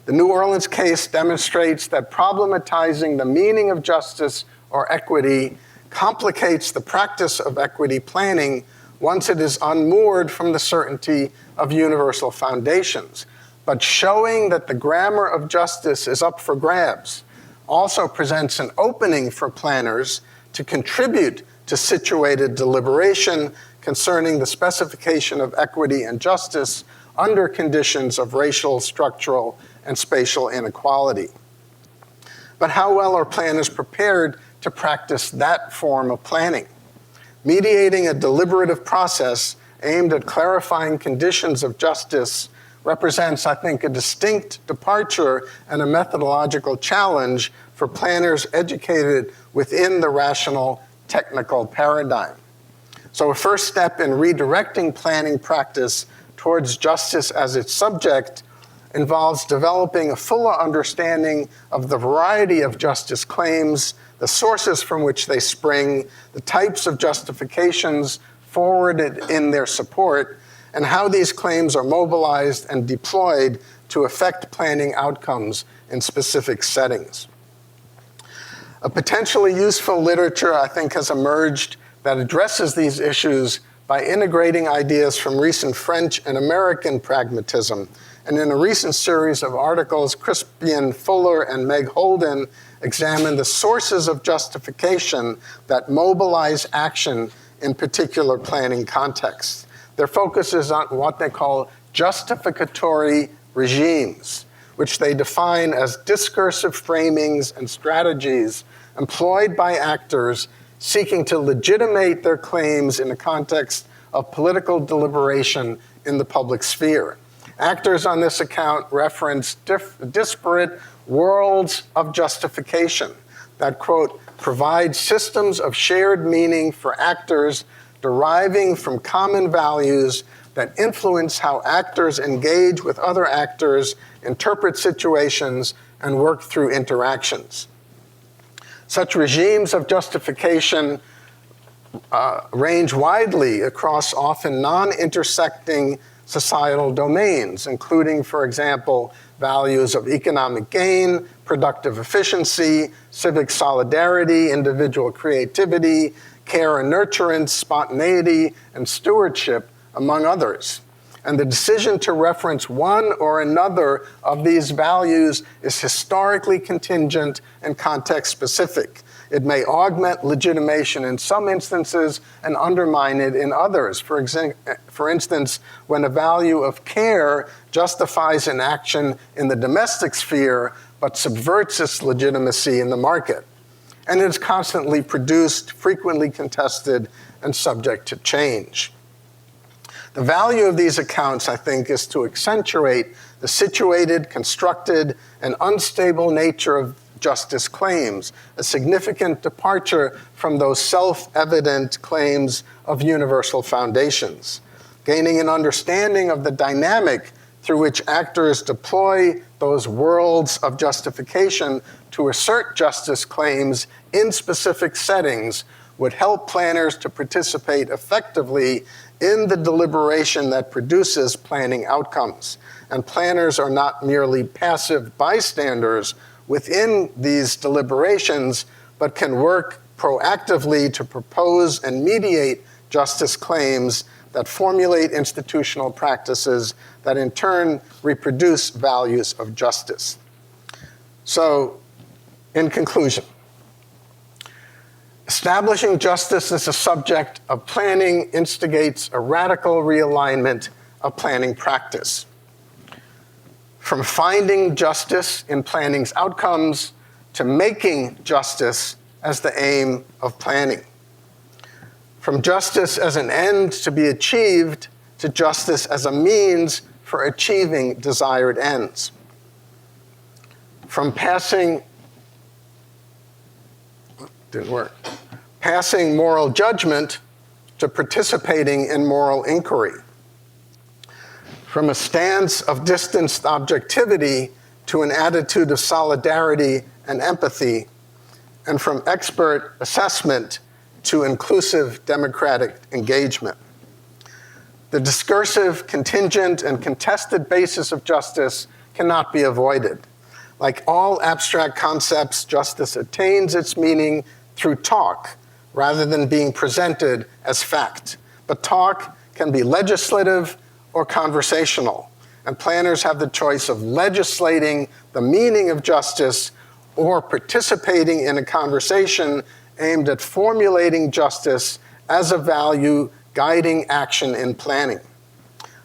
The New Orleans case demonstrates that problematizing the meaning of justice or equity complicates the practice of equity planning once it is unmoored from the certainty of universal foundations. But showing that the grammar of justice is up for grabs also presents an opening for planners to contribute to situated deliberation concerning the specification of equity and justice under conditions of racial, structural, and spatial inequality. But how well are planners prepared to practice that form of planning? Mediating a deliberative process aimed at clarifying conditions of justice represents, I think, a distinct departure and a methodological challenge for planners educated within the rational technical paradigm. So a first step in redirecting planning practice towards justice as its subject involves developing a fuller understanding of the variety of justice claims, the sources from which they spring, the types of justifications forwarded in their support, and how these claims are mobilized and deployed to affect planning outcomes in specific settings. A potentially useful literature, I think, has emerged that addresses these issues by integrating ideas from recent French and American pragmatism. And in a recent series of articles, Crispian Fuller and Meg Holden examined the sources of justification that mobilize action in particular planning contexts. Their focus is on what they call justificatory regimes, which they define as discursive framings and strategies employed by actors seeking to legitimate their claims in the context of political deliberation in the public sphere. Actors on this account reference disparate worlds of justification that, quote, provide systems of shared meaning for actors deriving from common values that influence how actors engage with other actors, interpret situations, and work through interactions. Such regimes of justification range widely across often non-intersecting societal domains, including, for example, values of economic gain, productive efficiency, civic solidarity, individual creativity, care and nurturance, spontaneity, and stewardship, among others. And the decision to reference one or another of these values is historically contingent and context-specific. It may augment legitimation in some instances and undermine it in others. For instance, when a value of care justifies an action in the domestic sphere but subverts its legitimacy in the market. And it is constantly produced, frequently contested, and subject to change. The value of these accounts, I think, is to accentuate the situated, constructed, and unstable nature of justice claims, a significant departure from those self-evident claims of universal foundations. Gaining an understanding of the dynamic through which actors deploy those worlds of justification to assert justice claims in specific settings would help planners to participate effectively in the deliberation that produces planning outcomes. And planners are not merely passive bystanders within these deliberations, but can work proactively to propose and mediate justice claims that formulate institutional practices that in turn reproduce values of justice. So, in conclusion, establishing justice as a subject of planning instigates a radical realignment of planning practice. From finding justice in planning's outcomes to making justice as the aim of planning. From justice as an end to be achieved to justice as a means for achieving desired ends. From passing moral judgment to participating in moral inquiry. From a stance of distanced objectivity to an attitude of solidarity and empathy, and from expert assessment to inclusive democratic engagement. The discursive, contingent, and contested basis of justice cannot be avoided. Like all abstract concepts, justice attains its meaning through talk rather than being presented as fact. But talk can be legislative or conversational, and planners have the choice of legislating the meaning of justice or participating in a conversation aimed at formulating justice as a value guiding action in planning.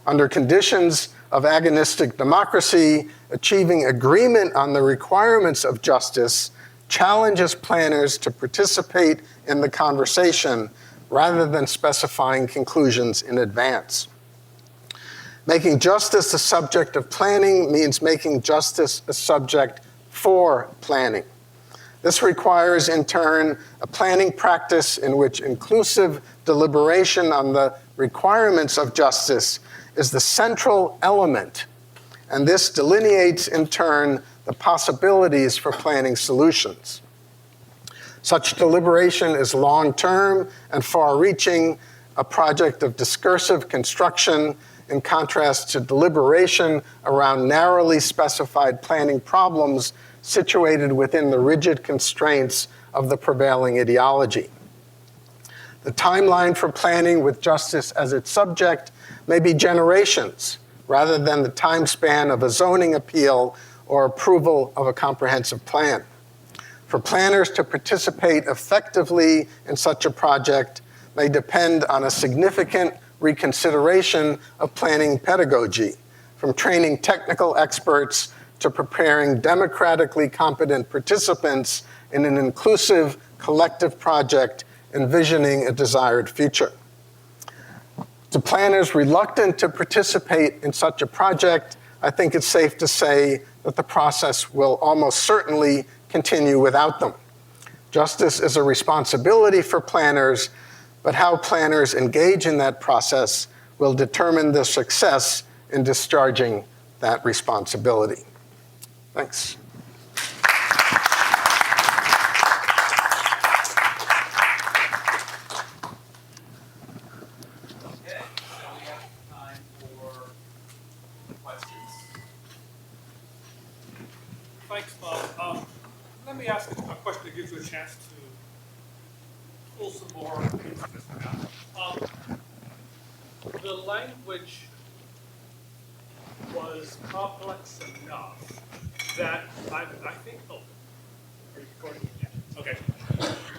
Under conditions of agonistic democracy, achieving agreement on the requirements of justice challenges planners to participate in the conversation rather than specifying conclusions in advance. Making justice a subject of planning means making justice a subject for planning. This requires, in turn, a planning practice in which inclusive deliberation on the requirements of justice is the central element, and this delineates, in turn, the possibilities for planning solutions. Such deliberation is long-term and far-reaching, a project of discursive construction in contrast to deliberation around narrowly specified planning problems situated within the rigid constraints of the prevailing ideology. The timeline for planning with justice as its subject may be generations, rather than the time span of a zoning appeal or approval of a comprehensive plan. For planners to participate effectively in such a project may depend on a significant reconsideration of planning pedagogy, from training technical experts to preparing democratically competent participants in an inclusive collective project envisioning a desired future. To planners reluctant to participate in such a project, I think it's safe to say that the process will almost certainly continue without them. Justice is a responsibility for planners, but how planners engage in that process will determine their success in discharging that responsibility. Thanks. Okay, so we have time for questions. Thanks, Bob. Let me ask a question that gives you a chance to pull some more interest out. The language was complex enough that I think. Oh, are you recording? Yeah. Okay.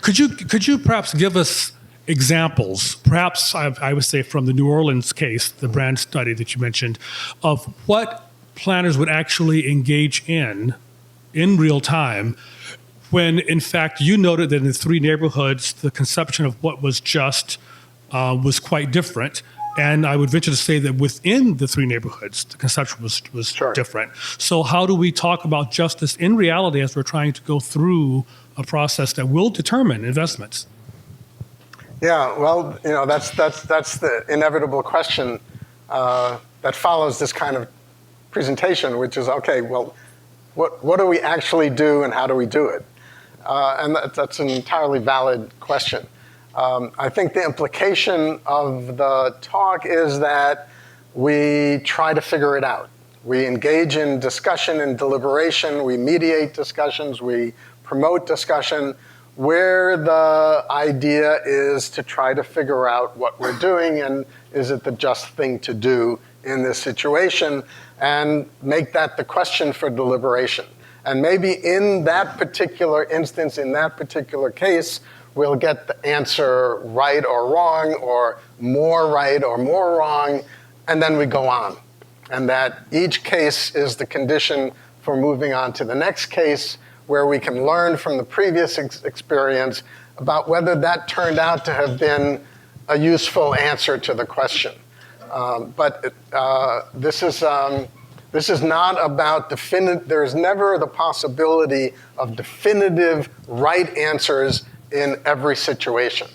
Could you perhaps give us examples, perhaps I would say from the New Orleans case, the brand study that you mentioned, of what planners would actually engage in real time, when in fact you noted that in the three neighborhoods, the conception of what was just was quite different, And I would venture to say that within the three neighborhoods, the conception was Sure. different. So how do we talk about justice in reality as we're trying to go through a process that will determine investments? Yeah, well, that's the inevitable question that follows this kind of presentation, which is, okay, well, what do we actually do and how do we do it? And that's an entirely valid question. I think the implication of the talk is that we try to figure it out. We engage in discussion and deliberation, we mediate discussions, we promote discussion, where the idea is to try to figure out what we're doing and is it the just thing to do in this situation, and make that the question for deliberation. And maybe in that particular instance, in that particular case, we'll get the answer right or wrong, or more right or more wrong, and then we go on. And that each case is the condition for moving on to the next case, where we can learn from the previous experience about whether that turned out to have been a useful answer to the question. But this is not about there's never the possibility of definitive right answers in every situation.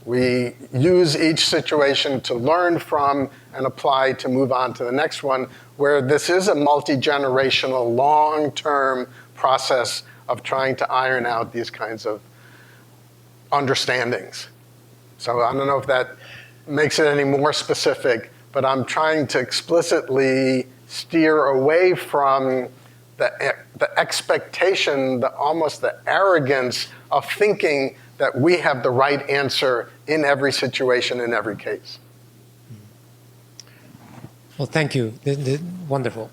We use each situation to learn from and apply to move on to the next one, where this is a multi-generational, long-term process of trying to iron out these kinds of understandings. So I don't know if that makes it any more specific, but I'm trying to explicitly steer away from the expectation, almost the arrogance of thinking that we have the right answer in every situation, in every case. Well, thank you. Wonderful.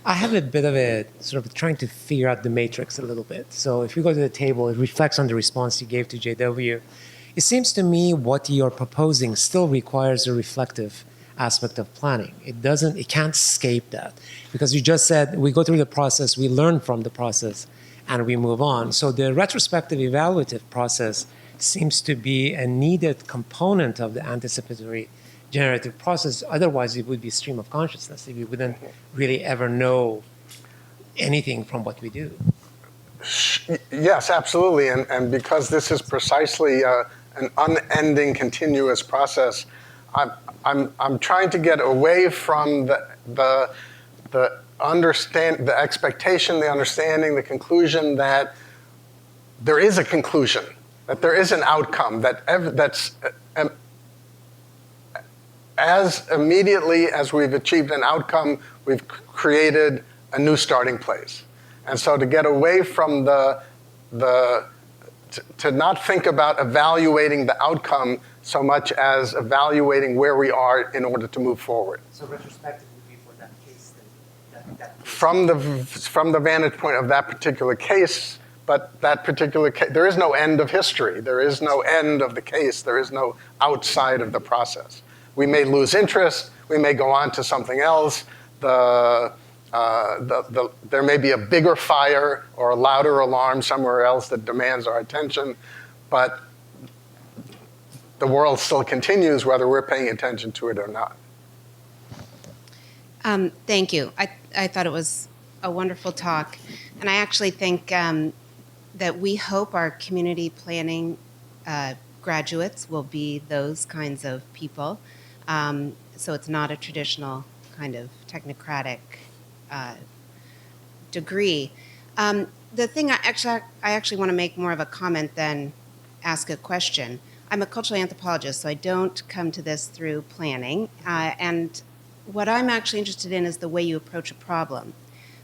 I have a bit of a sort of trying to figure out the matrix a little bit. So if you go to the table, it reflects on the response you gave to JW. It seems to me what you're proposing still requires a reflective aspect of planning. It can't escape that, because you just said we go through the process, we learn from the process, and we move on. So the retrospective evaluative process seems to be a needed component of the anticipatory generative process. Otherwise, it would be stream of consciousness. We wouldn't really ever know anything from what we do. Yes, absolutely. And because this is precisely an unending, continuous process, I'm trying to get away from the expectation, the understanding, the conclusion that there is a conclusion, that there is an outcome, that's as immediately as we've achieved an outcome, we've created a new starting place. And so to get away from to not think about evaluating the outcome so much as evaluating where we are in order to move forward. So retrospective would be for that case. From the vantage point of that particular case, but that particular case, there is no end of history. There is no end of the case. There is no outside of the process. We may lose interest. We may go on to something else. There may be a bigger fire or a louder alarm somewhere else that demands our attention, but the world still continues whether we're paying attention to it or not. Thank you. I thought it was a wonderful talk, and I actually think that we hope our community planning graduates will be those kinds of people. So it's not a traditional kind of technocratic degree. The thing I actually want to make more of a comment than ask a question. I'm a cultural anthropologist, so I don't come to this through planning. And what I'm actually interested in is the way you approach a problem.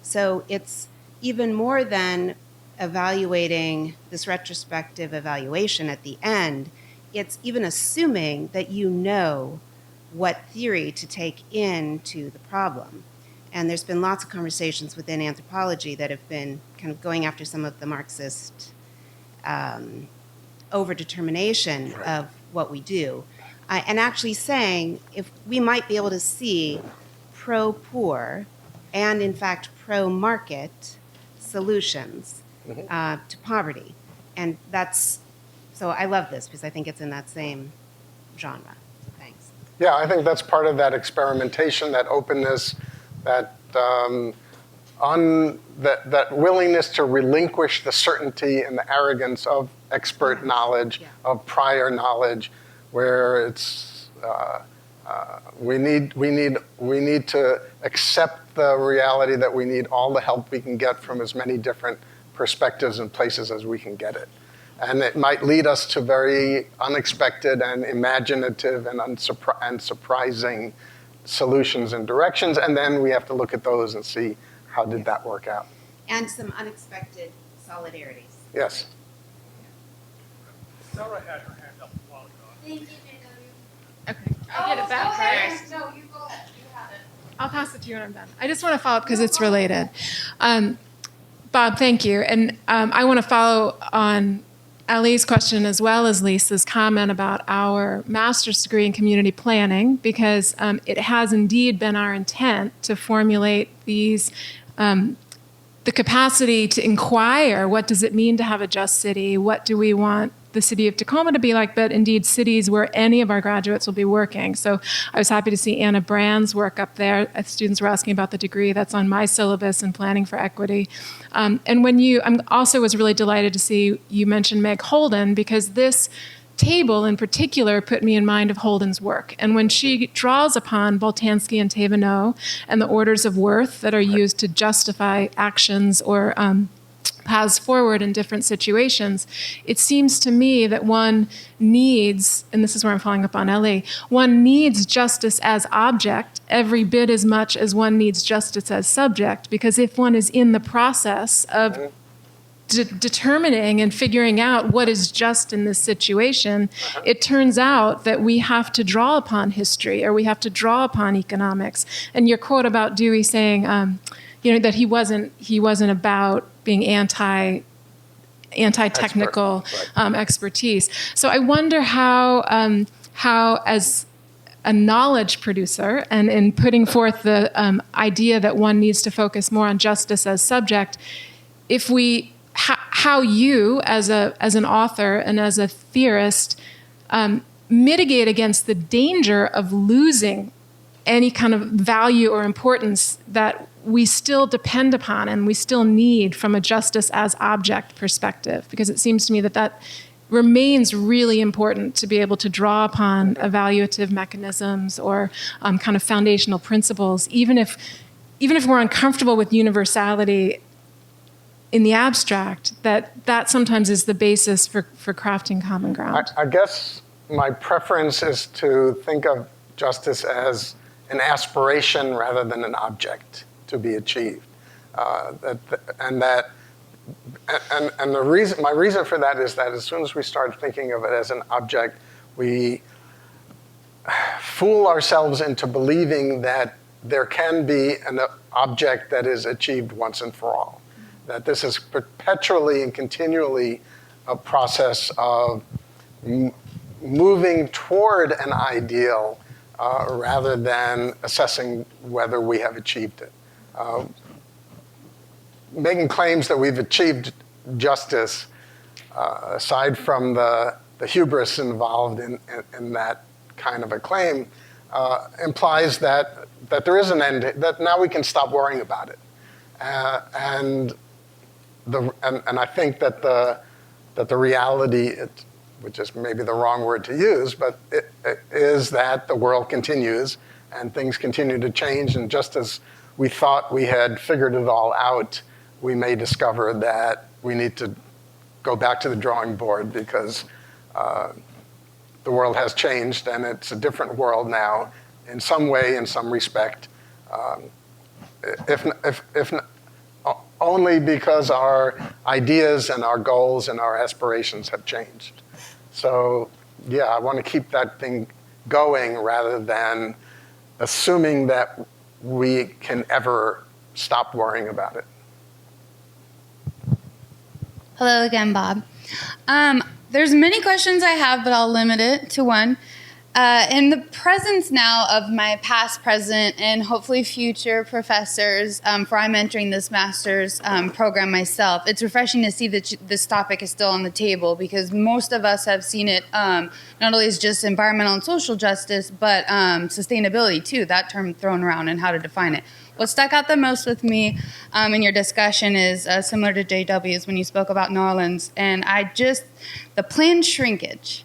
So it's even more than evaluating this retrospective evaluation at the end. It's even assuming that you know what theory to take into the problem. And there's been lots of conversations within anthropology that have been kind of going after some of the Marxist overdetermination of what we do. And actually saying if we might be able to see pro-poor and, in fact, pro-market solutions to poverty. And so I love this because I think it's in that same genre. Thanks. Yeah, I think that's part of that experimentation, that openness, that that willingness to relinquish the certainty and the arrogance of expert knowledge, of prior knowledge, where it's we need to accept the reality that we need all the help we can get from as many different perspectives and places as we can get it. And it might lead us to very unexpected and imaginative and surprising solutions and directions, and then we have to look at those and see how did that work out. And some unexpected solidarities. Yes. Sarah had her hand up a while ago. Thank you, JW. Okay, I'll get it back first. No, you go ahead. You have it. I'll pass it to you when I'm done. I just want to follow up because it's related. Bob, thank you. And I want to follow on Ali's question as well as Lisa's comment about our master's degree in community planning, because it has indeed been our intent to formulate these, the capacity to inquire, what does it mean to have a just city? What do we want the city of Tacoma to be like, but indeed cities where any of our graduates will be working. So I was happy to see Anna Brand's work up there. Students were asking about the degree that's on my syllabus in planning for equity. And I also was really delighted to see you mention Meg Holden, because this table in particular put me in mind of Holden's work. And when she draws upon Boltanski and Thévenot and the orders of worth that are used to justify actions or paths forward in different situations, it seems to me that one needs, and this is where I'm following up on Ellie, one needs justice as object every bit as much as one needs justice as subject, because if one is in the process of determining and figuring out what is just in this situation, it turns out that we have to draw upon history, or we have to draw upon economics. And your quote about Dewey saying, that he wasn't about being anti-technical expertise. So I wonder how as a knowledge producer, and in putting forth the idea that one needs to focus more on justice as subject, how you as an author and as a theorist mitigate against the danger of losing any kind of value or importance that we still depend upon and we still need from a justice as object perspective, because it seems to me that remains really important to be able to draw upon evaluative mechanisms or kind of foundational principles, even if we're uncomfortable with universality in the abstract, that sometimes is the basis for crafting common ground. I guess my preference is to think of justice as an aspiration rather than an object to be achieved. My reason for that is that as soon as we start thinking of it as an object, we fool ourselves into believing that there can be an object that is achieved once and for all. That this is perpetually and continually a process of moving toward an ideal rather than assessing whether we have achieved it. Making claims that we've achieved justice, aside from the hubris involved in that kind of a claim, implies that there is an end, that now we can stop worrying about it. And I think that the reality, which is maybe the wrong word to use, but it is that the world continues and things continue to change, and just as we thought we had figured it all out, we may discover that we need to go back to the drawing board because the world has changed and it's a different world now in some way, in some respect, if only because our ideas and our goals and our aspirations have changed. So yeah, I want to keep that thing going rather than assuming that we can ever stop worrying about it. Hello again, Bob. There's many questions I have, but I'll limit it to one. In the presence now of my past, present, and hopefully future professors, for I'm entering this master's program myself, it's refreshing to see that this topic is still on the table, because most of us have seen it not only as just environmental and social justice, but sustainability too, that term thrown around and how to define it. What stuck out the most with me in your discussion is similar to JW's when you spoke about New Orleans, and the planned shrinkage.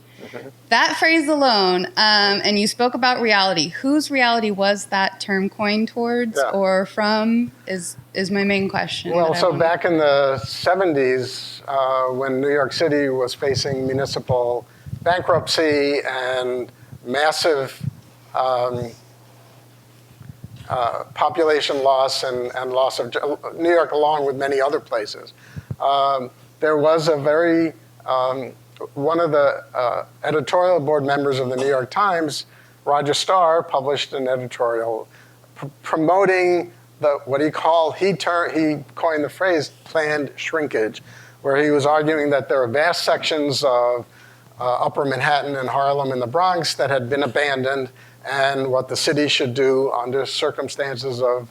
That phrase alone, and you spoke about reality. Whose reality was that term coined towards or from is my main question. Well, so back in the 70s, when New York City was facing municipal bankruptcy and massive population loss and loss of New York, along with many other places, there was a very one of the editorial board members of the New York Times, Roger Starr, published an editorial promoting what he coined the phrase planned shrinkage, where he was arguing that there are vast sections of Upper Manhattan and Harlem and the Bronx that had been abandoned, and what the city should do under circumstances of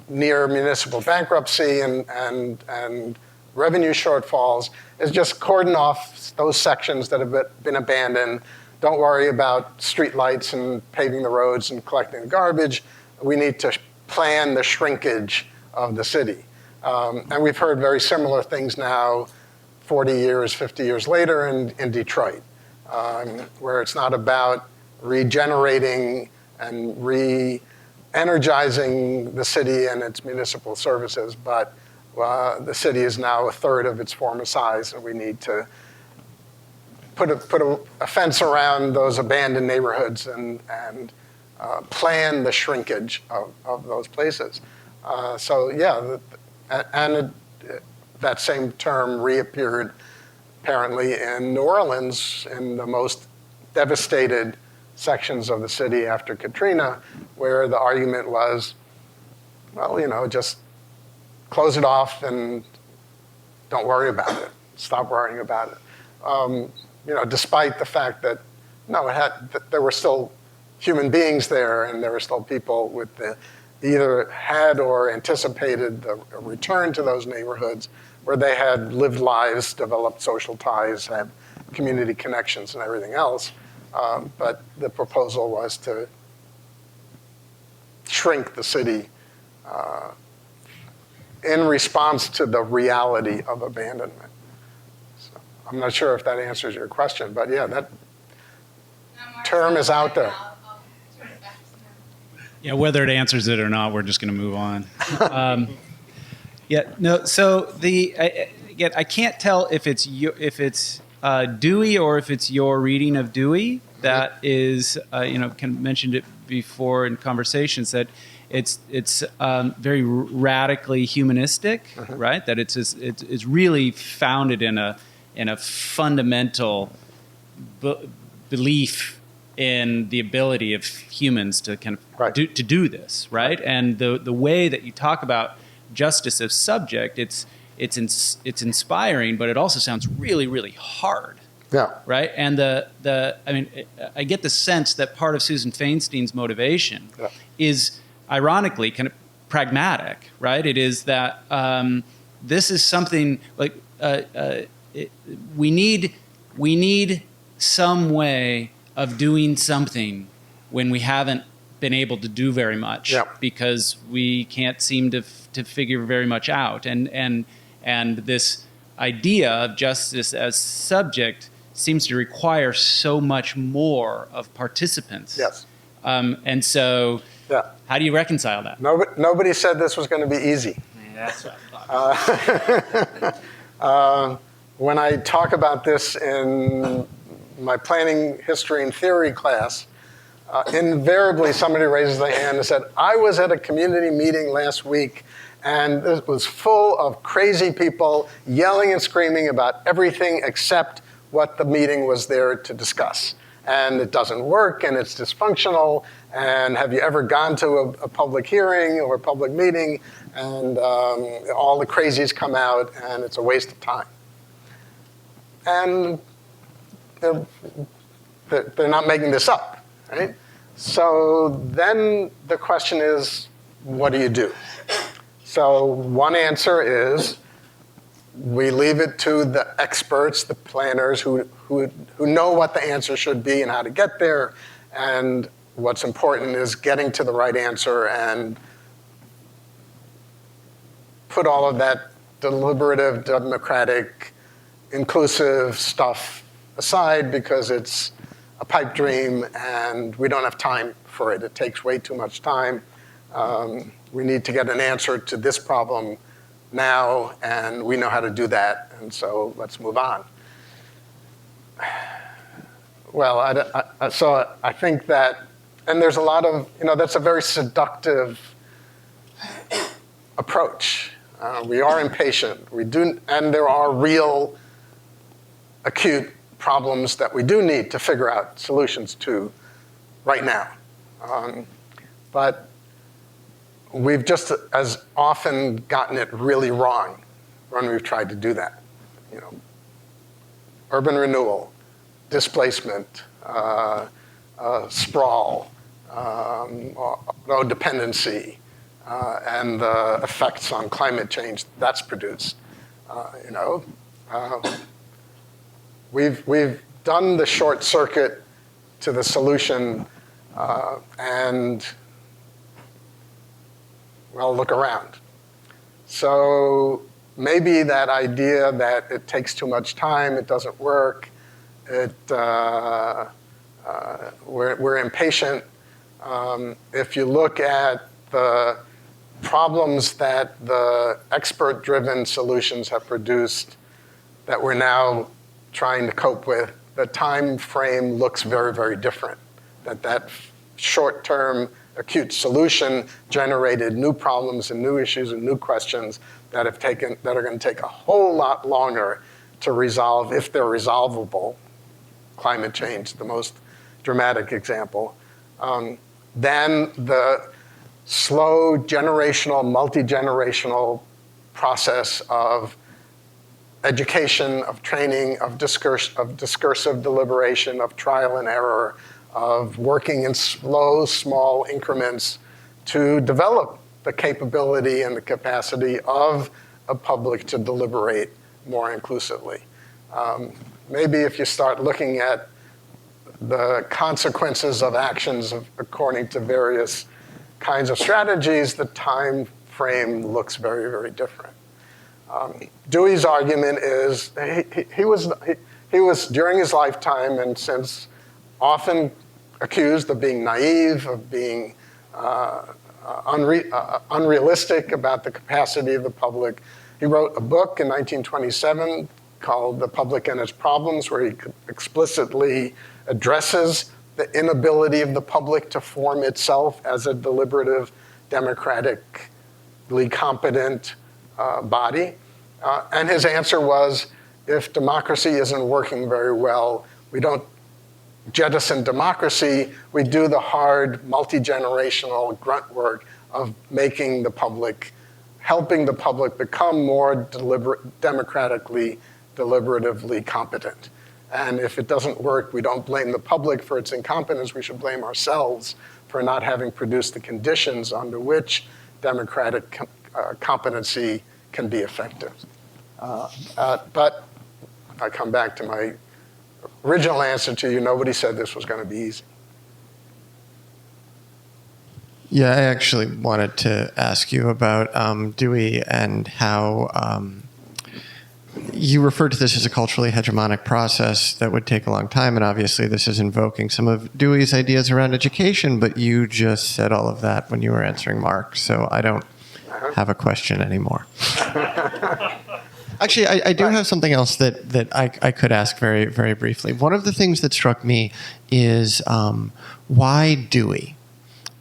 near municipal bankruptcy and revenue shortfalls is just cordon off those sections that have been abandoned. Don't worry about street lights and paving the roads and collecting the garbage. We need to plan the shrinkage of the city. And we've heard very similar things now, 40 years, 50 years later in Detroit, where it's not about regenerating and re-energizing the city and its municipal services, but the city is now a third of its former size, and we need to put a fence around those abandoned neighborhoods and plan the shrinkage of those places. That same term reappeared apparently in New Orleans in the most devastated sections of the city after Katrina, where the argument was, well, just close it off and don't worry about it. Stop worrying about it. Despite the fact that there were still human beings there, and there were still people with either had or anticipated a return to those neighborhoods where they had lived lives, developed social ties, had community connections, and everything else. But the proposal was to shrink the city in response to the reality of abandonment. So I'm not sure if that answers your question, but yeah, that term is out there. Yeah, whether it answers it or not, we're just going to move on. So I can't tell if it's Dewey or if it's your reading of Dewey that is, mentioned it before in conversations, that it's very radically humanistic, right? That it's really founded in a fundamental belief in the ability of humans to kind of to do this, right? And the way that you talk about justice as subject, it's inspiring, but it also sounds really, really hard. Yeah. Right. And I get the sense that part of Susan Feinstein's motivation is ironically kind of pragmatic, right? It is that this is something like we need some way of doing something when we haven't been able to do very much because we can't seem to figure very much out. And this idea of justice as subject seems to require so much more of participants. Yes. And so how do you reconcile that? Nobody said this was going to be easy. Yeah, that's what I thought. When I talk about this in my planning history and theory class, invariably somebody raises their hand and said, I was at a community meeting last week and it was full of crazy people yelling and screaming about everything except what the meeting was there to discuss. And it doesn't work, and it's dysfunctional, and have you ever gone to a public hearing or a public meeting, and all the crazies come out, and it's a waste of time. And they're not making this up, right? So then the question is, what do you do? So one answer is we leave it to the experts, the planners who know what the answer should be and how to get there. And what's important is getting to the right answer and put all of that deliberative, democratic, inclusive stuff aside because it's a pipe dream and we don't have time for it. It takes way too much time. We need to get an answer to this problem now, and we know how to do that, and so let's move on. Well, so I think that, and there's a lot of, that's a very seductive approach. We are impatient. And there are real acute problems that we do need to figure out solutions to right now. But we've just as often gotten it really wrong when we've tried to do that. Urban renewal, displacement, sprawl, dependency, and the effects on climate change that's produced. We've done the short circuit to the solution, and well, look around. So maybe that idea that it takes too much time, it doesn't work, we're impatient. If you look at the problems that the expert-driven solutions have produced that we're now trying to cope with, the time frame looks very, very different. That short-term acute solution generated new problems and new issues and new questions that are going to take a whole lot longer to resolve if they're resolvable. Climate change, the most dramatic example. Then the slow generational, multi-generational process of education, of training, of discursive deliberation, of trial and error, of working in slow, small increments to develop the capability and the capacity of a public to deliberate more inclusively. Maybe if you start looking at the consequences of actions according to various kinds of strategies, the time frame looks very, very different. Dewey's argument is he was during his lifetime and since often accused of being naive, of being unrealistic about the capacity of the public. He wrote a book in 1927 called The Public and Its Problems, where he explicitly addresses the inability of the public to form itself as a deliberative, democratically competent body. And his answer was, if democracy isn't working very well, we don't jettison democracy, we do the hard, multi-generational grunt work of making the public, helping the public become more democratically, deliberatively competent. And if it doesn't work, we don't blame the public for its incompetence, we should blame ourselves for not having produced the conditions under which democratic competency can be effective. But I come back to my original answer to you, nobody said this was going to be easy. Yeah, I actually wanted to ask you about Dewey and how you referred to this as a culturally hegemonic process that would take a long time, and obviously this is invoking some of Dewey's ideas around education, but you just said all of that when you were answering Mark, so I don't have a question anymore. Actually, I do have something else that I could ask very, very briefly. One of the things that struck me is why Dewey?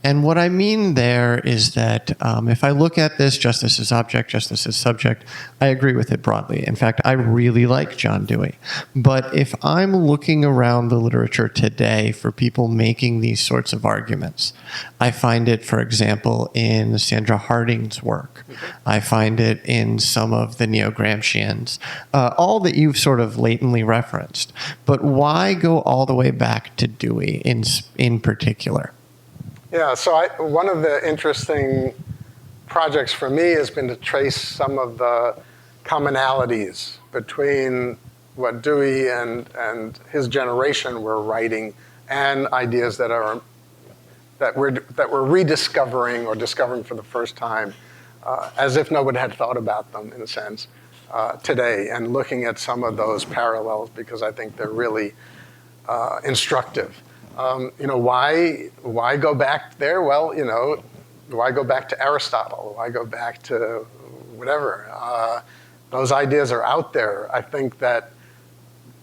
And what I mean there is that if I look at this, justice as object, justice as subject, I agree with it broadly. In fact, I really like John Dewey. But if I'm looking around the literature today for people making these sorts of arguments, I find it, for example, in Sandra Harding's work. I find it in some of the neo-Gramscians, all that you've sort of latently referenced. But why go all the way back to Dewey in particular? Yeah, so one of the interesting projects for me has been to trace some of the commonalities between what Dewey and his generation were writing and ideas that we're rediscovering or discovering for the first time, as if nobody had thought about them, in a sense, today, and looking at some of those parallels because I think they're really instructive. Why go back there? Well, why go back to Aristotle? Why go back to whatever? Those ideas are out there. I think that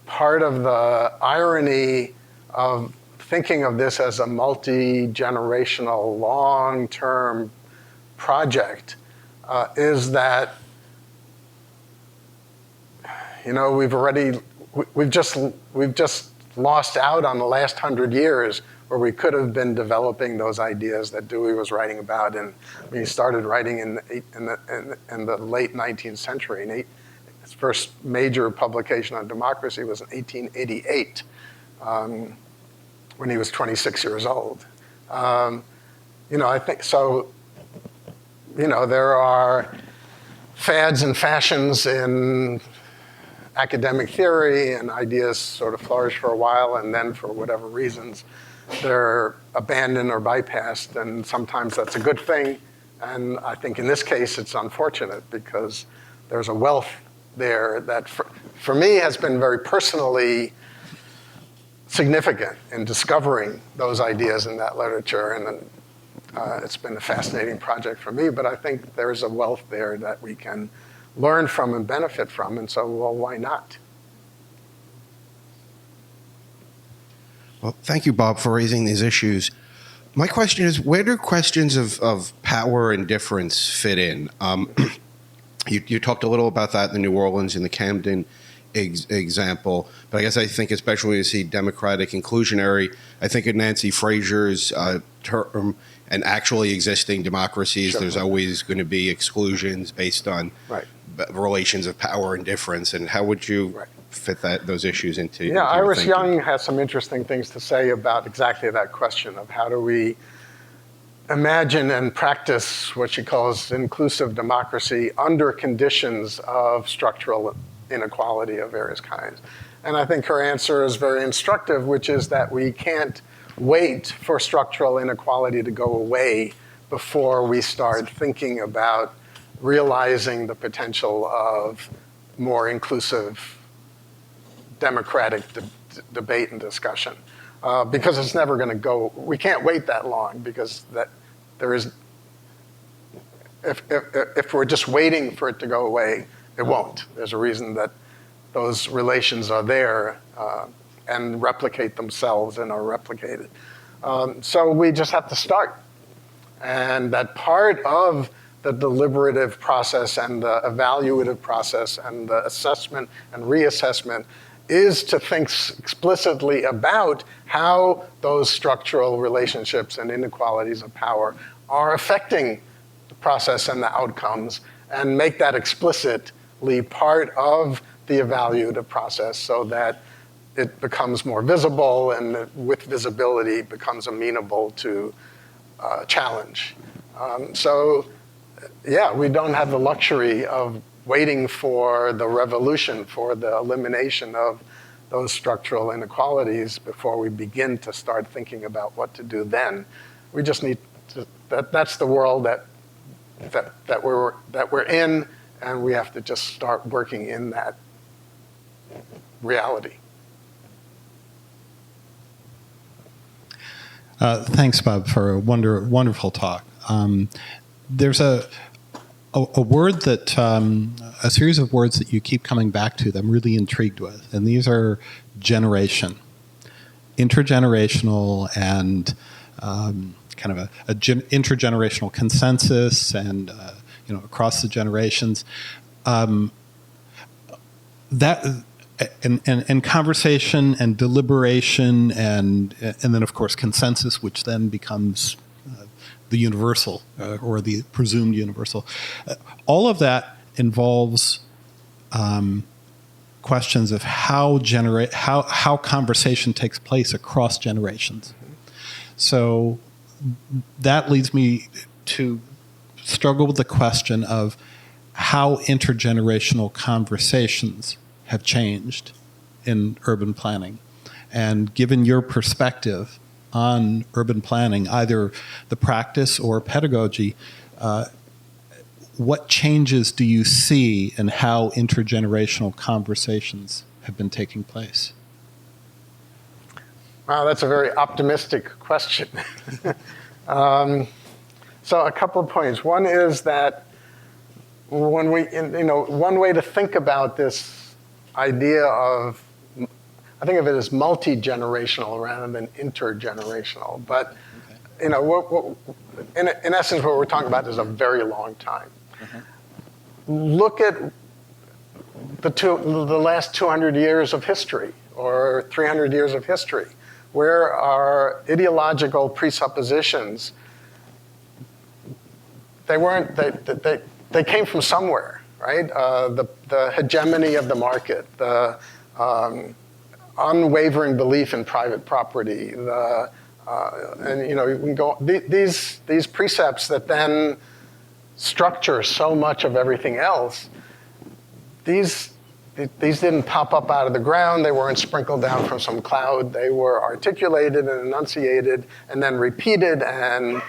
part of the irony of thinking of this as a multi-generational, long-term project is that, we've just lost out on the last 100 years where we could have been developing those ideas that Dewey was writing about. And he started writing in the late 19th century. And his first major publication on democracy was in 1888, when he was 26 years old. I think so. There are fads and fashions in academic theory, and ideas sort of flourish for a while, and then for whatever reasons, they're abandoned or bypassed, and sometimes that's a good thing. And I think in this case, it's unfortunate because there's a wealth there that, for me, has been very personally significant in discovering those ideas in that literature. And it's been a fascinating project for me, but I think there's a wealth there that we can learn from and benefit from, and so, well, why not? Well, thank you, Bob, for raising these issues. My question is, where do questions of power and difference fit in? You talked a little about that in the New Orleans and the Camden example, but I think especially as see democratic inclusionary, I think in Nancy Fraser's term, and actually existing democracies, sure, there's always going to be exclusions based on relations of power and difference. And how would you fit those issues into? Yeah, Iris Young has some interesting things to say about exactly that question of how do we imagine and practice what she calls inclusive democracy under conditions of structural inequality of various kinds. And I think her answer is very instructive, which is that we can't wait for structural inequality to go away before we start thinking about realizing the potential of more inclusive democratic debate and discussion. Because it's never going to go, we can't wait that long because if we're just waiting for it to go away, it won't. There's a reason that those relations are there and replicate themselves and are replicated. So we just have to start. And that part of the deliberative process and the evaluative process and the assessment and reassessment is to think explicitly about how those structural relationships and inequalities of power are affecting the process and the outcomes, and make that explicitly part of the evaluative process so that it becomes more visible, and with visibility becomes amenable to challenge. We don't have the luxury of waiting for the revolution, for the elimination of those structural inequalities before we begin to start thinking about what to do then. We just need to, that's the world that we're in, and we have to just start working in that reality. Thanks, Bob, for a wonderful talk. There's a word that, a series of words that you keep coming back to that I'm really intrigued with, and these are generation, intergenerational, and kind of intergenerational consensus and across the generations. That and conversation and deliberation and then of course consensus, which then becomes the universal or the presumed universal. All of that involves questions of how conversation takes place across generations. So that leads me to struggle with the question of how intergenerational conversations have changed in urban planning. And given your perspective on urban planning, either the practice or pedagogy, what changes do you see in how intergenerational conversations have been taking place? Wow, that's a very optimistic question. So a couple of points. One is that when one way to think about this idea of, I think of it as multi-generational rather than intergenerational. But in essence, what we're talking about is a very long time. Look at the last 200 years of history or 300 years of history, where our ideological presuppositions, they came from somewhere, right? The hegemony of the market, the unwavering belief in private property, and you can go these precepts that then structure so much of everything else. These didn't pop up out of the ground. They weren't sprinkled down from some cloud. They were articulated and enunciated and then repeated and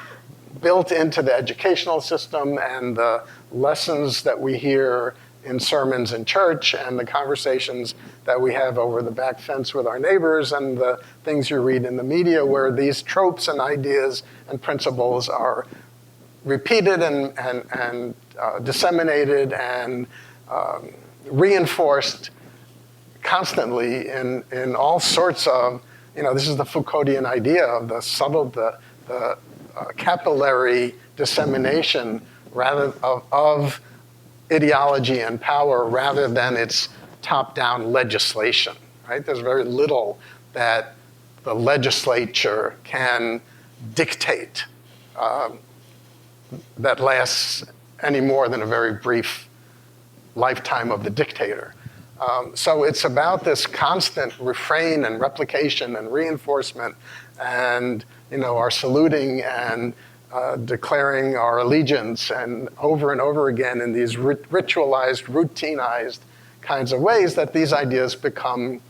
built into the educational system and the lessons that we hear in sermons in church and the conversations that we have over the back fence with our neighbors and the things you read in the media, where these tropes and ideas and principles are repeated and disseminated and reinforced constantly in all sorts of, this is the Foucauldian idea of the subtle, the capillary dissemination rather of ideology and power rather than its top-down legislation, right? There's very little that the legislature can dictate that lasts any more than a very brief lifetime of the dictator. So it's about this constant refrain and replication and reinforcement and our saluting and declaring our allegiance and over again in these ritualized, routinized kinds of ways that these ideas become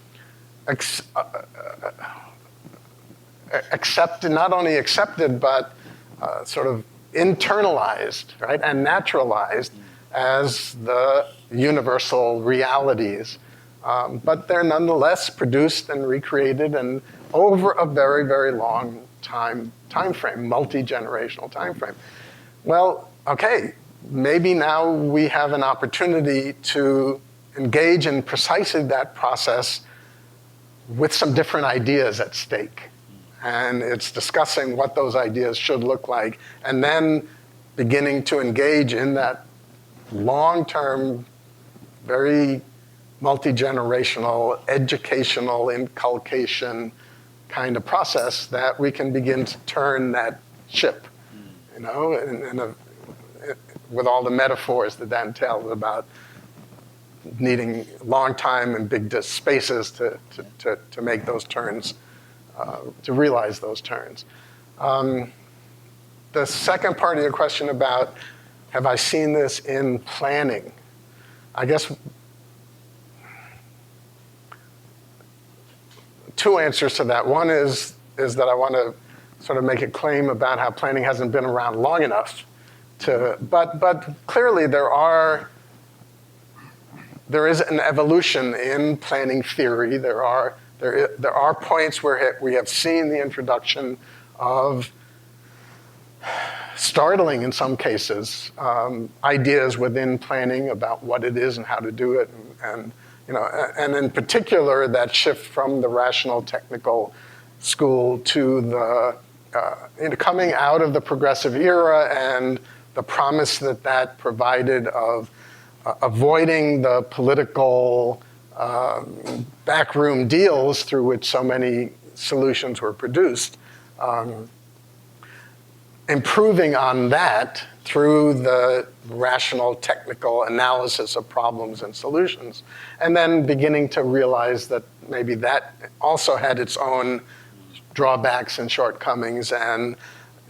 accepted, not only accepted, but sort of internalized, right, and naturalized as the universal realities. But they're nonetheless produced and recreated and over a very, very long time frame, multi-generational time frame. Well, okay, maybe now we have an opportunity to engage in precisely that process with some different ideas at stake. And it's discussing what those ideas should look like, and then beginning to engage in that long-term, very multi-generational, educational inculcation kind of process that we can begin to turn that ship, with all the metaphors that Dan tells about needing long time and big spaces to make those turns, to realize those turns. The second part of your question about, have I seen this in planning? I guess two answers to that. One is that I want to sort of make a claim about how planning hasn't been around long enough but clearly there is an evolution in planning theory. There are points where we have seen the introduction of startling, in some cases, ideas within planning about what it is and how to do it, and in particular that shift from the rational technical school to the coming out of the progressive era and the promise that that provided of avoiding the political backroom deals through which so many solutions were produced, improving on that through the rational technical analysis of problems and solutions, and then beginning to realize that maybe that also had its own drawbacks and shortcomings. And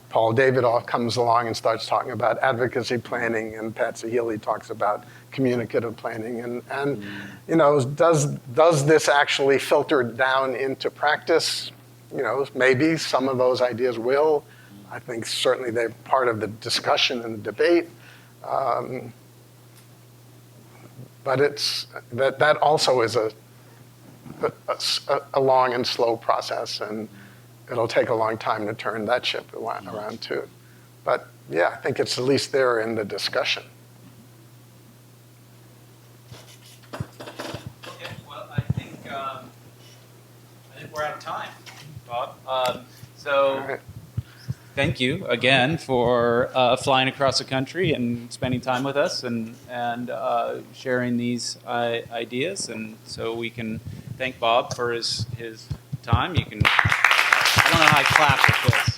Paul Davidoff comes along and starts talking about advocacy planning, and Patsy Healy talks about communicative planning. And you know, does this actually filter down into practice? You know, maybe some of those ideas will. I think certainly they're part of the discussion and the debate. But it's that also is a long and slow process, and it'll take a long time to turn that ship around too. But yeah, I think it's at least there in the discussion. Okay, well, I think we're out of time, Bob. So thank you again for flying across the country and spending time with us and sharing these ideas. And so we can thank Bob for his time. You can. I don't know how I clap with this.